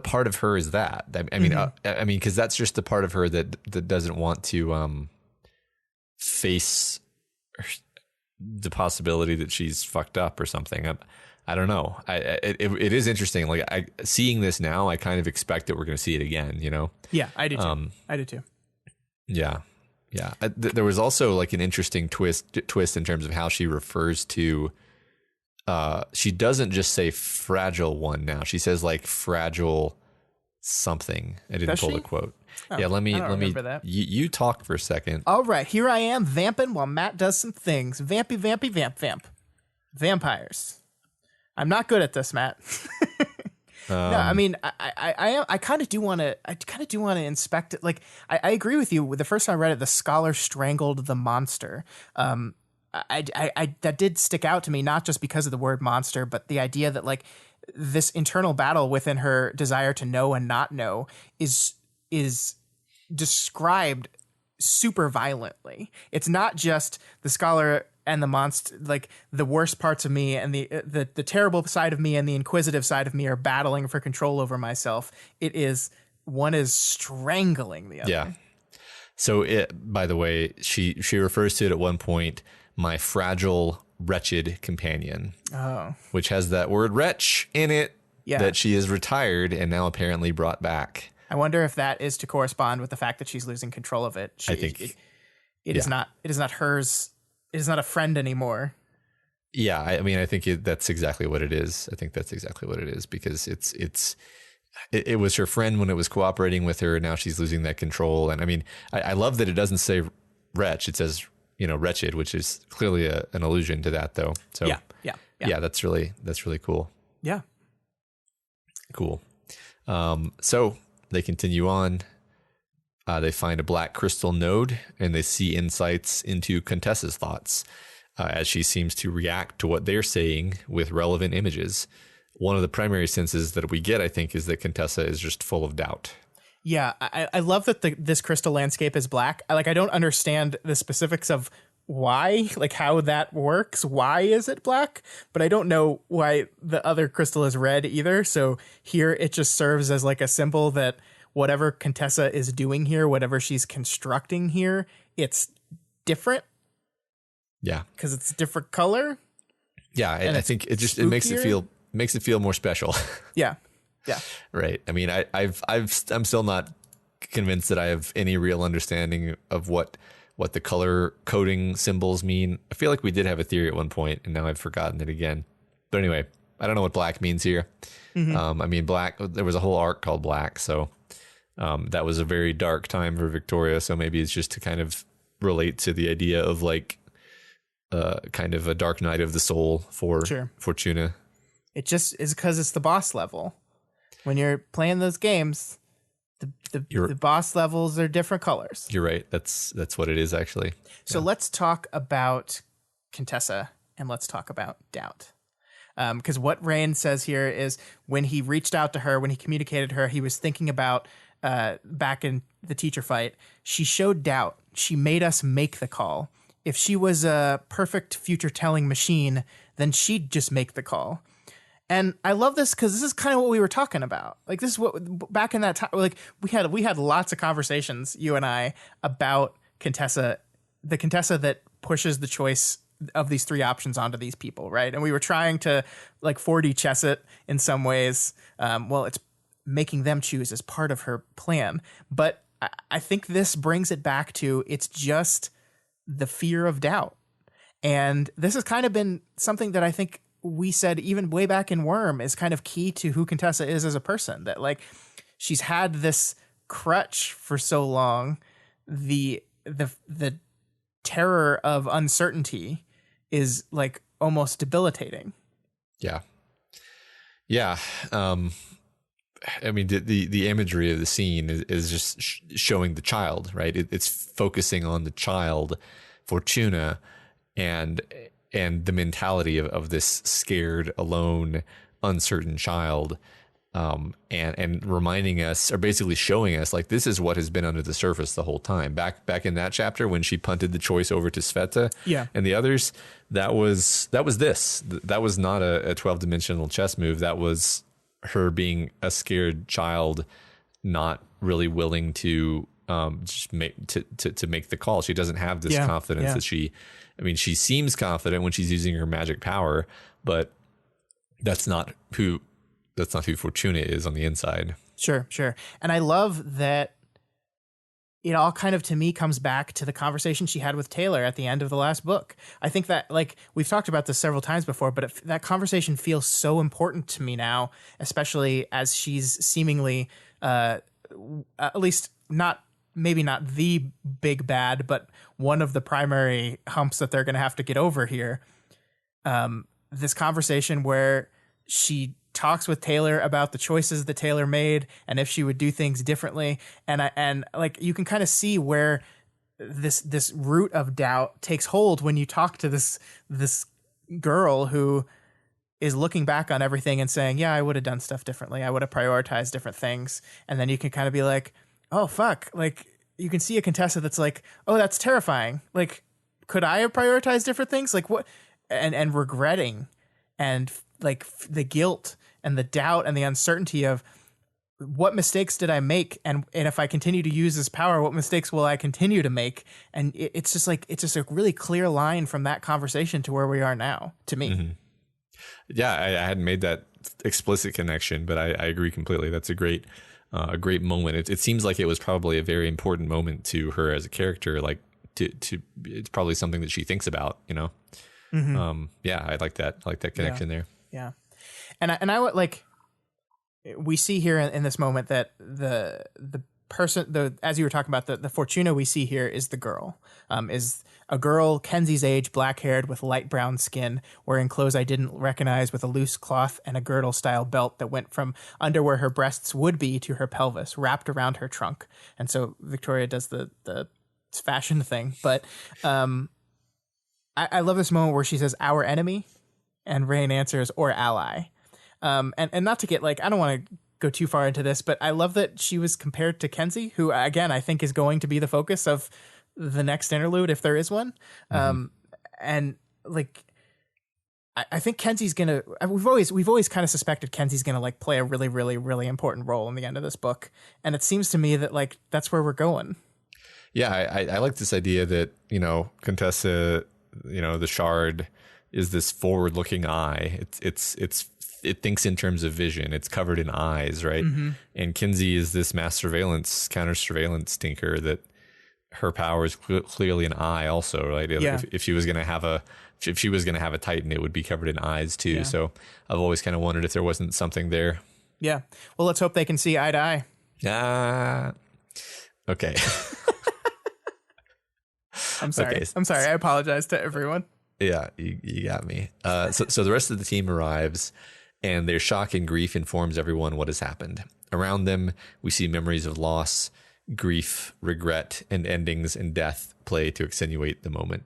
part of her is that? I mean, because that's just the part of her that doesn't want to face the possibility that she's fucked up or something. I don't know. It is interesting. Like seeing this now, I kind of expect that we're going to see it again. You know? Yeah, I do too. I do too. Yeah. There was also like an interesting twist in terms of how she refers to. She doesn't just say fragile one now. She says like fragile something. I didn't pull the quote. Oh, yeah, let me that. You talk for a second. All right, here I am vamping while Matt does some things. Vampy, vamp. Vampires. I'm not good at this, Matt. No, I mean, I kind of do want to inspect it. Like, I agree with you. The first time I read it, the scholar strangled the monster. I that did stick out to me, not just because of the word monster, but the idea that like this internal battle within her desire to know and not know is described super violently. It's not just the scholar and the monster, like the worst parts of me and the terrible side of me and the inquisitive side of me are battling for control over myself. It is one is strangling the other. Yeah. So by the way, she refers to it at one point, my fragile, wretched companion, which has that word wretch in it that she is retired and now apparently brought back. I wonder if that is to correspond with the fact that she's losing control of it. I think it is not hers. It is not a friend anymore. Yeah, I mean, I think that's exactly what it is. I think that's exactly what it is because it was her friend when it was cooperating with her. And now she's losing that control. And I mean, I love that it doesn't say wretch. It says, wretched, which is clearly an allusion to that, though. So yeah, that's really cool. Yeah, cool. So they continue on. They find a black crystal node and they see insights into Contessa's thoughts as she seems to react to what they're saying with relevant images. One of the primary senses that we get, I think, is that Contessa is just full of doubt. Yeah, I love that this crystal landscape is black. I don't understand the specifics of why, like how that works. Why is it black? But I don't know why the other crystal is red either. So here it just serves as like a symbol that whatever Contessa is doing here, whatever she's constructing here, it's different. Yeah. Because it's a different color. Yeah, I think it makes it feel more special. Yeah. Yeah. Right. I mean, I'm still not convinced that I have any real understanding of what the color coding symbols mean. I feel like we did have a theory at one point and now I've forgotten it again. But anyway, I don't know what black means here. Mm-hmm. I mean, black, there was a whole arc called Black. So that was a very dark time for Victoria. So maybe it's just to kind of relate to the idea of like kind of a dark night of the soul for Fortuna. It just is because it's the boss level. When you're playing those games, the boss levels are different colors. You're right. That's what it is, actually. So let's talk about Contessa and let's talk about doubt. Because what Rain says here is when he reached out to her, when he communicated her, he was thinking about back in the teacher fight. She showed doubt. She made us make the call. If she was a perfect future telling machine, then she'd just make the call. And I love this because this is kind of what we were talking about. Like, this is what back in that time, like we had lots of conversations, you and I, about Contessa, the Contessa that pushes the choice of these three options onto these people, right? And we were trying to like 4D chess it in some ways. Well, it's making them choose as part of her plan. But I think this brings it back to it's just the fear of doubt. And this has kind of been something that I think we said even way back in Worm is kind of key to who Contessa is as a person, that like she's had this crutch for so long. The terror of uncertainty is like almost debilitating. Yeah. Yeah. I mean, the imagery of the scene is just showing the child, right? It's focusing on the child, Fortuna, and the mentality of this scared, alone, uncertain child, and reminding us, or basically showing us, like, this is what has been under the surface the whole time. Back in that chapter when she punted the choice over to Sveta, and the others, that was this. That was not a 12-dimensional chess move. That was her being a scared child, not really willing to just make to make the call. She doesn't have this confidence that she seems confident when she's using her magic power, but that's not who Fortuna is on the inside. Sure. And I love that it all kind of, to me, comes back to the conversation she had with Taylor at the end of the last book. I think that, like, we've talked about this several times before, but that conversation feels so important to me now, especially as she's seemingly, at least maybe not the big bad, but one of the primary humps that they're going to have to get over here. This conversation where she talks with Taylor about the choices that Taylor made and if she would do things differently. And like, you can kind of see where this root of doubt takes hold when you talk to this girl who is looking back on everything and saying, yeah, I would have done stuff differently. I would have prioritized different things. And then you can kind of be like, oh, fuck. Like, you can see a Contessa that's like, oh, that's terrifying. Like, could I have prioritized different things? Like, what? And regretting and like the guilt and the doubt and the uncertainty of what mistakes did I make? And if I continue to use this power, what mistakes will I continue to make? And it's just a really clear line from that conversation to where we are now, to me. Mm-hmm. Yeah, I hadn't made that explicit connection, but I agree completely. That's a great moment. It seems like it was probably a very important moment to her as a character. Like it's probably something that she thinks about, you know? Mm-hmm. Yeah, I like that connection there. Yeah. And I would like, we see here in this moment that the person, as you were talking about, the Fortuna we see here is the girl, is a girl Kenzie's age, black haired with light brown skin, wearing clothes I didn't recognize, with a loose cloth and a girdle style belt that went from under where her breasts would be to her pelvis, wrapped around her trunk. And so Victoria does the fashion thing, but I love this moment where she says, our enemy, and Rain answers, or ally. And not to get like, I don't want to go too far into this, but I love that she was compared to Kenzie, who again, I think is going to be the focus of the next interlude, if there is one. Mm-hmm. And like, I think Kenzie's going to, we've always kind of suspected Kenzie's going to like play a really, really, really important role in the end of this book. And it seems to me that like, that's where we're going. Yeah. I like this idea that, you know, Contessa, you know, the shard is this forward looking eye. It thinks in terms of vision. It's covered in eyes, right? Mm-hmm. And Kenzie is this mass surveillance, counter surveillance tinker that her power is clearly an eye also, right? Yeah. If she was going to have a Titan, it would be covered in eyes too. Yeah. So I've always kind of wondered if there wasn't something there. Yeah. Well, let's hope they can see eye to eye. Okay. I'm sorry. Okay. I'm sorry. I apologize to everyone. Yeah, you got me. So the rest of the team arrives, and their shock and grief informs everyone what has happened. Around them, we see memories of loss, grief, regret, and endings and death play to accentuate the moment.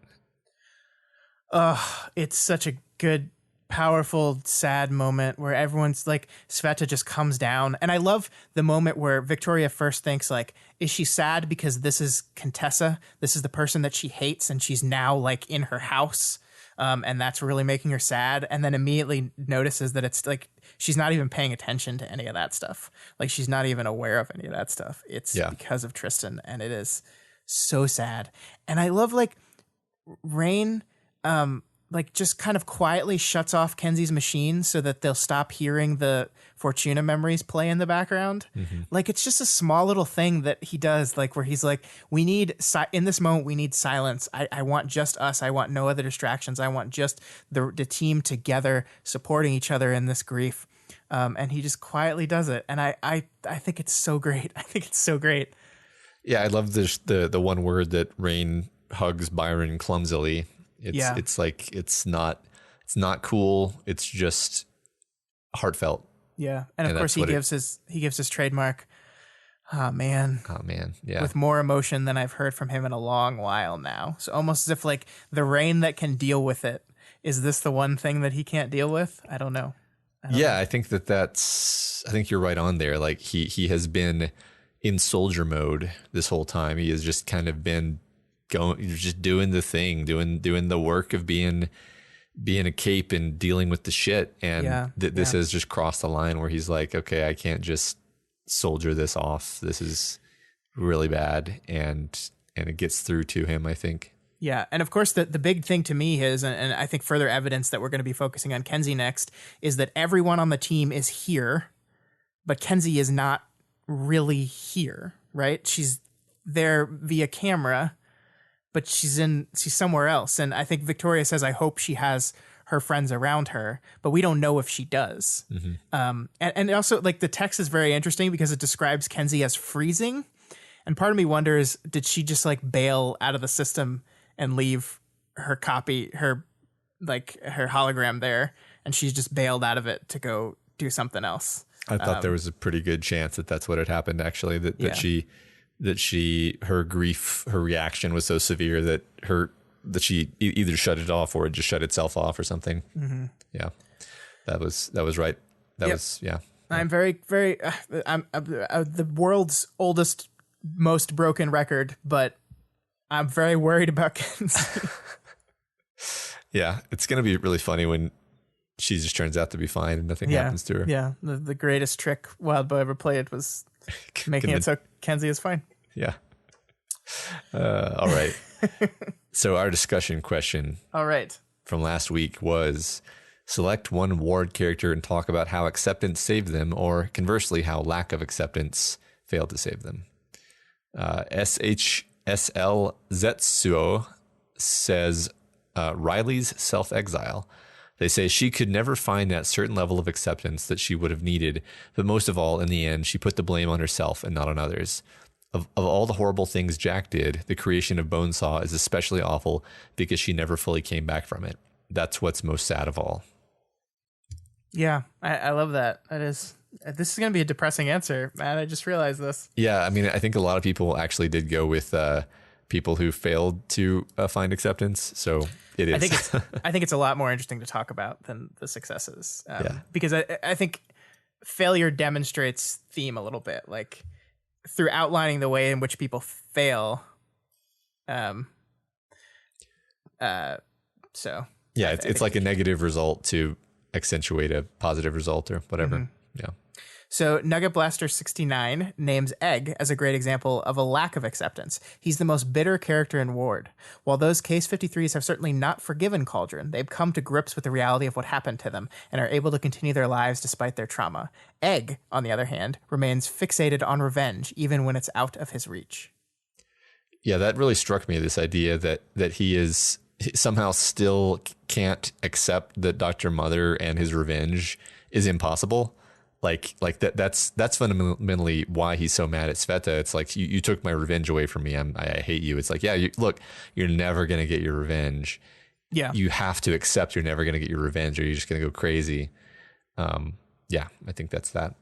It's such a good, powerful, sad moment where everyone's like, Sveta just comes down. And I love the moment where Victoria first thinks like, is she sad because this is Contessa? This is the person that she hates and she's now like in her house. and that's really making her sad. And then immediately notices that it's like she's not even paying attention to any of that stuff. Like she's not even aware of any of that stuff. It's because of Tristan, and it is so sad. And I love like Rain, like just kind of quietly shuts off Kenzie's machine so that they'll stop hearing the Fortuna memories play in the background. Like it's just a small little thing that he does, like where he's like, we need in this moment, we need silence. I want just us. I want no other distractions. I want just the team together supporting each other in this grief. And he just quietly does it. And I think it's so great. I think it's so great. Yeah. I love this, the one word that Rain hugs Byron clumsily. It's like, it's not cool. It's just heartfelt. Yeah. And of course he gives his trademark. Oh man. Yeah. With more emotion than I've heard from him in a long while now. So almost as if like the Rain that can deal with it. Is this the one thing that he can't deal with? I don't know. I think I think you're right on there. Like he has been in soldier mode this whole time. He has just kind of been just doing the thing, doing the work of being a cape and dealing with the shit. And this has just crossed the line where he's like, okay, I can't just soldier this off. This is really bad. And it gets through to him, I think. Yeah. And of course, the big thing to me is, and I think further evidence that we're going to be focusing on Kenzie next, is that everyone on the team is here, but Kenzie is not really here, right? She's there via camera, but she's somewhere else. And I think Victoria says, I hope she has her friends around her, but we don't know if she does. And also like the text is very interesting because it describes Kenzie as freezing. And part of me wonders, did she just like bail out of the system and leave her copy, her hologram there, and she's just bailed out of it to go do something else? I thought there was a pretty good chance that that's what had happened, actually, that her grief, her reaction was so severe that she either shut it off or it just shut itself off or something. Yeah, that was right. I'm very, very, I'm the world's oldest, most broken record, but I'm very worried about Kenzie. Yeah, it's going to be really funny when she just turns out to be fine and nothing happens to her. Yeah, the greatest trick Wildbow ever played was making it so Kenzie is fine. Yeah. All right. So our discussion question from last week was, select one Ward character and talk about how acceptance saved them, or conversely, how lack of acceptance failed to save them. SHSL Zetsuo says Riley's self-exile. They say she could never find that certain level of acceptance that she would have needed, but most of all, in the end, she put the blame on herself and not on others. Of all the horrible things Jack did, the creation of Bonesaw is especially awful because she never fully came back from it. That's what's most sad of all. Yeah, I love that. This is going to be a depressing answer, Matt. I just realized this. Yeah, I mean, I think a lot of people actually did go with people who failed to find acceptance. So it is. I think it's a lot more interesting to talk about than the successes. Because I think failure demonstrates theme a little bit, like through outlining the way in which people fail. So yeah, it's like a negative result to accentuate a positive result or whatever. Yeah. So Nugget Blaster 69 names Egg as a great example of a lack of acceptance. He's the most bitter character in Ward. While those Case 53s have certainly not forgiven Cauldron, they've come to grips with the reality of what happened to them and are able to continue their lives despite their trauma. Egg, on the other hand, remains fixated on revenge even when it's out of his reach. Yeah, that really struck me, this idea that he somehow still can't accept that Dr. Mother and his revenge is impossible. Like that's fundamentally why he's so mad at Sveta. It's like, you took my revenge away from me. I hate you. It's like, yeah, look, you're never going to get your revenge. Yeah. You have to accept you're never going to get your revenge or you're just going to go crazy. Yeah, I think that's that.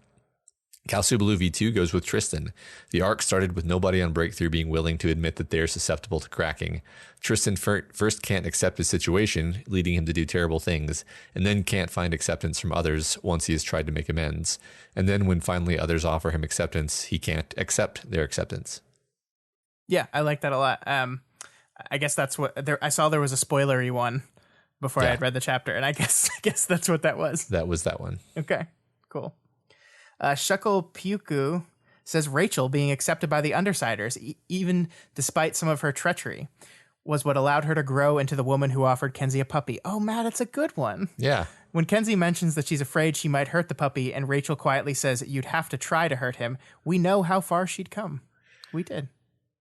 Cal Subalu V2 goes with Tristan. The arc started with nobody on Breakthrough being willing to admit that they're susceptible to cracking. Tristan first can't accept his situation, leading him to do terrible things, and then can't find acceptance from others once he has tried to make amends. And then when finally others offer him acceptance, he can't accept their acceptance. Yeah, I like that a lot. I guess that's what I saw. There was a spoilery one before I Yeah. had read the chapter, and I guess that's what that was. That was that one. Okay, cool. Shuckle Puku says Rachel being accepted by the Undersiders, even despite some of her treachery, was what allowed her to grow into the woman who offered Kenzie a puppy. Oh, Matt, it's a good one. Yeah. When Kenzie mentions that she's afraid she might hurt the puppy, and Rachel quietly says, "You'd have to try to hurt him," we know how far she'd come. We did.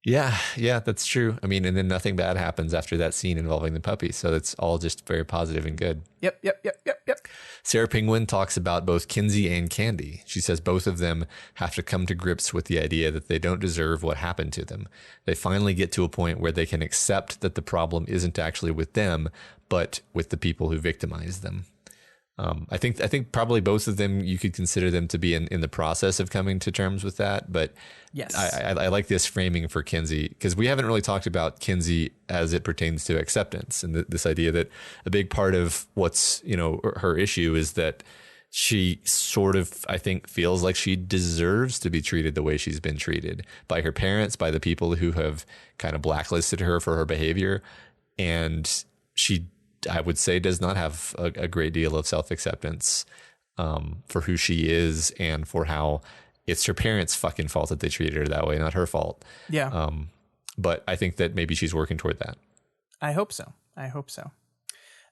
Yeah, that's true. I mean, and then nothing bad happens after that scene involving the puppy. So that's all just very positive and good. Yep. Sarah Penguin talks about both Kinsey and Candy. She says both of them have to come to grips with the idea that they don't deserve what happened to them. They finally get to a point where they can accept that the problem isn't actually with them, but with the people who victimized them. I think probably both of them, you could consider them to be in the process of coming to terms with that. But Yes. I like this framing for Kinsey, because we haven't really talked about Kinsey as it pertains to acceptance, and this idea that a big part of what's, her issue is that she sort of, I think, feels like she deserves to be treated the way she's been treated by her parents, by the people who have kind of blacklisted her for her behavior. And she, I would say, does not have a great deal of self-acceptance for who she is, and for how it's her parents' fucking fault that they treated her that way, not her fault. Yeah. But I think that maybe she's working toward that. I hope so.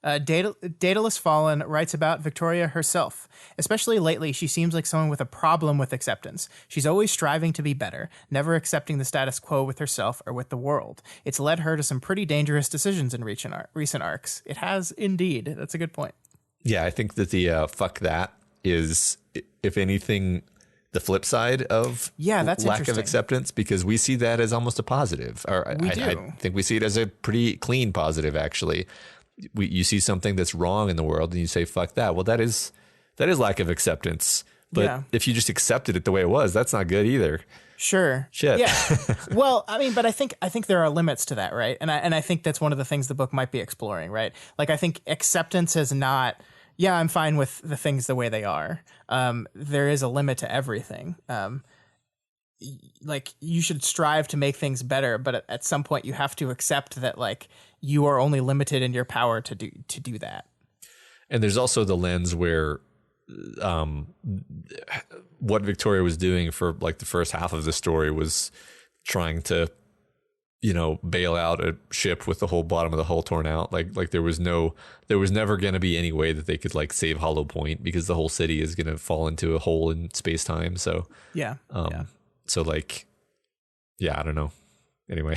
Daedalus Fallen writes about Victoria herself. Especially lately, she seems like someone with a problem with acceptance. She's always striving to be better, never accepting the status quo with herself or with the world. It's led her to some pretty dangerous decisions in recent arcs. It has indeed. That's a good point. Yeah, I think that the fuck that is, if anything, the flip side of that's lack of acceptance, because we see that as almost a positive. Or I think we see it as a pretty clean positive, actually. You see something that's wrong in the world and you say, fuck that. Well, that is lack of acceptance. But if you just accepted it the way it was, that's not good either. Sure. Shit. Yeah. Well, I mean, but I think there are limits to that, right? And I think that's one of the things the book might be exploring, right? Like, I think acceptance is not, I'm fine with the things the way they are. There is a limit to everything. Like, you should strive to make things better, but at some point you have to accept that, like, you are only limited in your power to do that. And there's also the lens where what Victoria was doing for like the first half of the story was trying to, bail out a ship with the whole bottom of the hull torn out. Like there was never going to be any way that they could like save Hollow Point, because the whole city is going to fall into a hole in space time. So so like, I don't know. Anyway.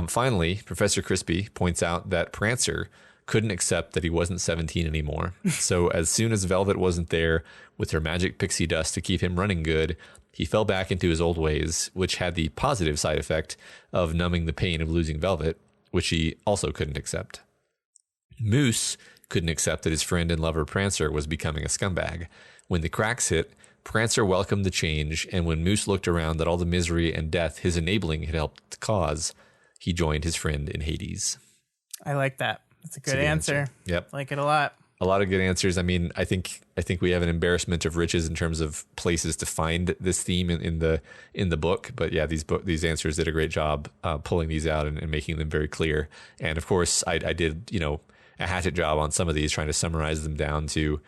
Finally, Professor Crispy points out that Prancer couldn't accept that he wasn't 17 anymore. So as soon as Velvet wasn't there with her magic pixie dust to keep him running good, he fell back into his old ways, which had the positive side effect of numbing the pain of losing Velvet, which he also couldn't accept. Moose couldn't accept that his friend and lover Prancer was becoming a scumbag. When the cracks hit, Prancer welcomed the change, and when Moose looked around at all the misery and death his enabling had helped cause, he joined his friend in Hades. I like that. That's a good answer. Yep. I like it a lot. A lot of good answers. I mean, I think we have an embarrassment of riches in terms of places to find this theme in the book. But yeah, these answers did a great job pulling these out and making them very clear. And of course, I did a hatchet job on some of these, trying to summarize them down to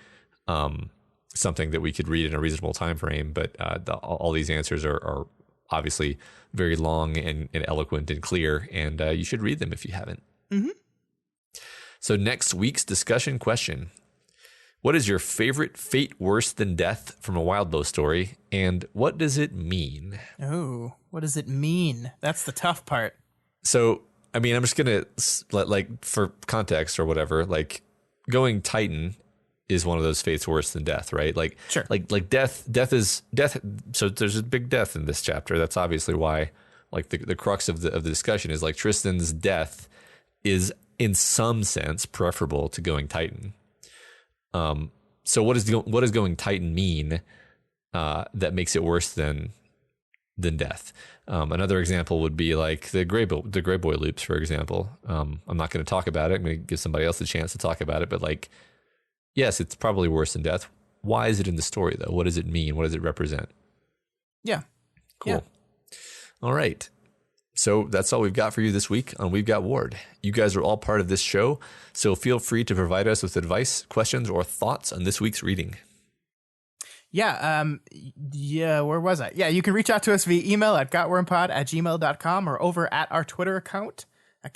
something that we could read in a reasonable time frame. But all these answers are obviously very long and eloquent and clear, and you should read them if you haven't. Mm-hmm. So next week's discussion question: what is your favorite fate worse than death from a Wildbow story, and what does it mean? Oh, what does it mean? That's the tough part. So, I mean, I'm just going to, like, for context or whatever, like, going Titan is one of those fates worse than death, right? Like, sure. Like death is death. So there's a big death in this chapter. That's obviously why, like, the crux of the discussion is, like, Tristan's death is in some sense preferable to going Titan. So what does going Titan mean that makes it worse than death? Another example would be like the Grey Boy loops, for example. I'm not going to talk about it. I'm going to give somebody else a chance to talk about it. But, like, yes, it's probably worse than death. Why is it in the story, though? What does it mean? What does it represent? Yeah. Cool. Yeah. All right. So that's all we've got for you this week on We've Got Ward. You guys are all part of this show, so feel free to provide us with advice, questions, or thoughts on this week's reading. Yeah, where was I? Yeah, you can reach out to us via email at gotwormpod@gmail.com or over at our Twitter account at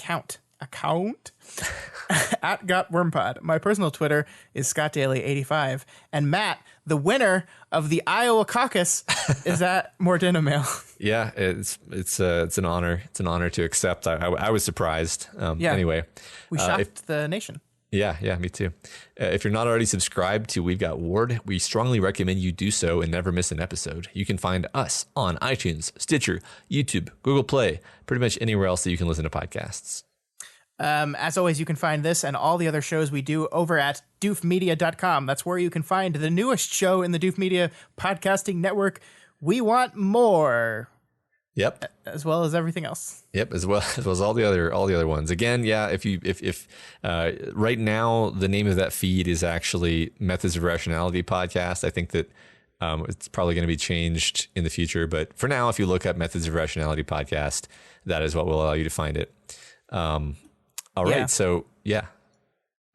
gotwormpod. My personal Twitter is scottdaily85. And Matt, the winner of the Iowa caucus, is at Mordinamail. Yeah, it's an honor. It's an honor to accept. I was surprised. Anyway, we shocked the nation. Yeah, me too. If you're not already subscribed to We've Got Ward, we strongly recommend you do so and never miss an episode. You can find us on iTunes, Stitcher, YouTube, Google Play, pretty much anywhere else that you can listen to podcasts. As always, you can find this and all the other shows we do over at doofmedia.com. That's where you can find the newest show in the Doof Media podcasting network, We Want More. Yep. As well as everything else. Yep. As well as all the other ones. Again, yeah. If right now the name of that feed is actually Methods of Rationality Podcast. I think that it's probably going to be changed in the future, but for now, if you look up Methods of Rationality Podcast, that is what will allow you to find it. All right. So yeah.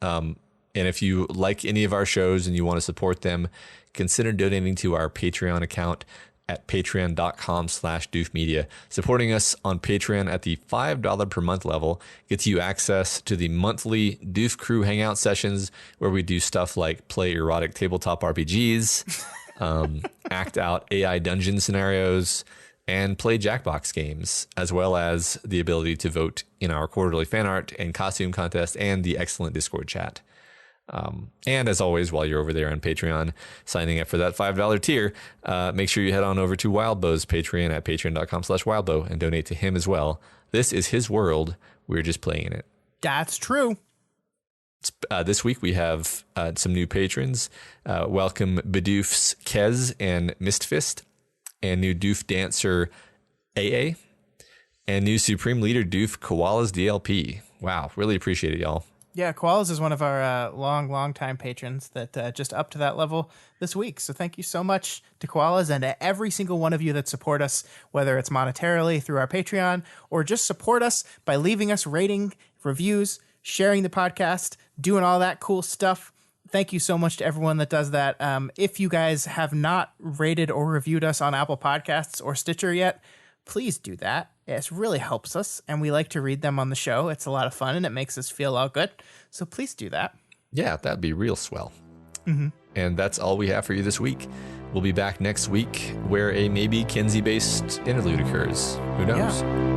And if you like any of our shows and you want to support them, consider donating to our Patreon account at patreon.com/doofmedia. Supporting us on Patreon at the $5 per month level gets you access to the monthly Doof Crew Hangout sessions where we do stuff like play erotic tabletop RPGs, act out AI dungeon scenarios, and play Jackbox games, as well as the ability to vote in our quarterly fan art and costume contest and the excellent Discord chat. And as always, while you're over there on Patreon signing up for that $5 tier, make sure you head on over to Wildbow's Patreon at patreon.com/wildbow and donate to him as well. This is his world. We're just playing in it. That's true. This week we have some new patrons. Welcome Bedoofs Kez and Mistfist, and new Doof Dancer AA, and new Supreme Leader Doof Koalas DLP. Wow, really appreciate it, y'all. Yeah, Koalas is one of our long time patrons that just up to that level this week. So thank you so much to Koalas and to every single one of you that support us, whether it's monetarily through our Patreon or just support us by leaving us rating, reviews, sharing the podcast, doing all that cool stuff. Thank you so much to everyone that does that. If you guys have not rated or reviewed us on Apple Podcasts or Stitcher yet, please do that. It really helps us, and we like to read them on the show. It's a lot of fun, and it makes us feel all good. So please do that. Yeah, that'd be real swell. Mm-hmm. And that's all we have for you this week. We'll be back next week where a maybe Kinsey-based interlude occurs. Who knows? Yeah.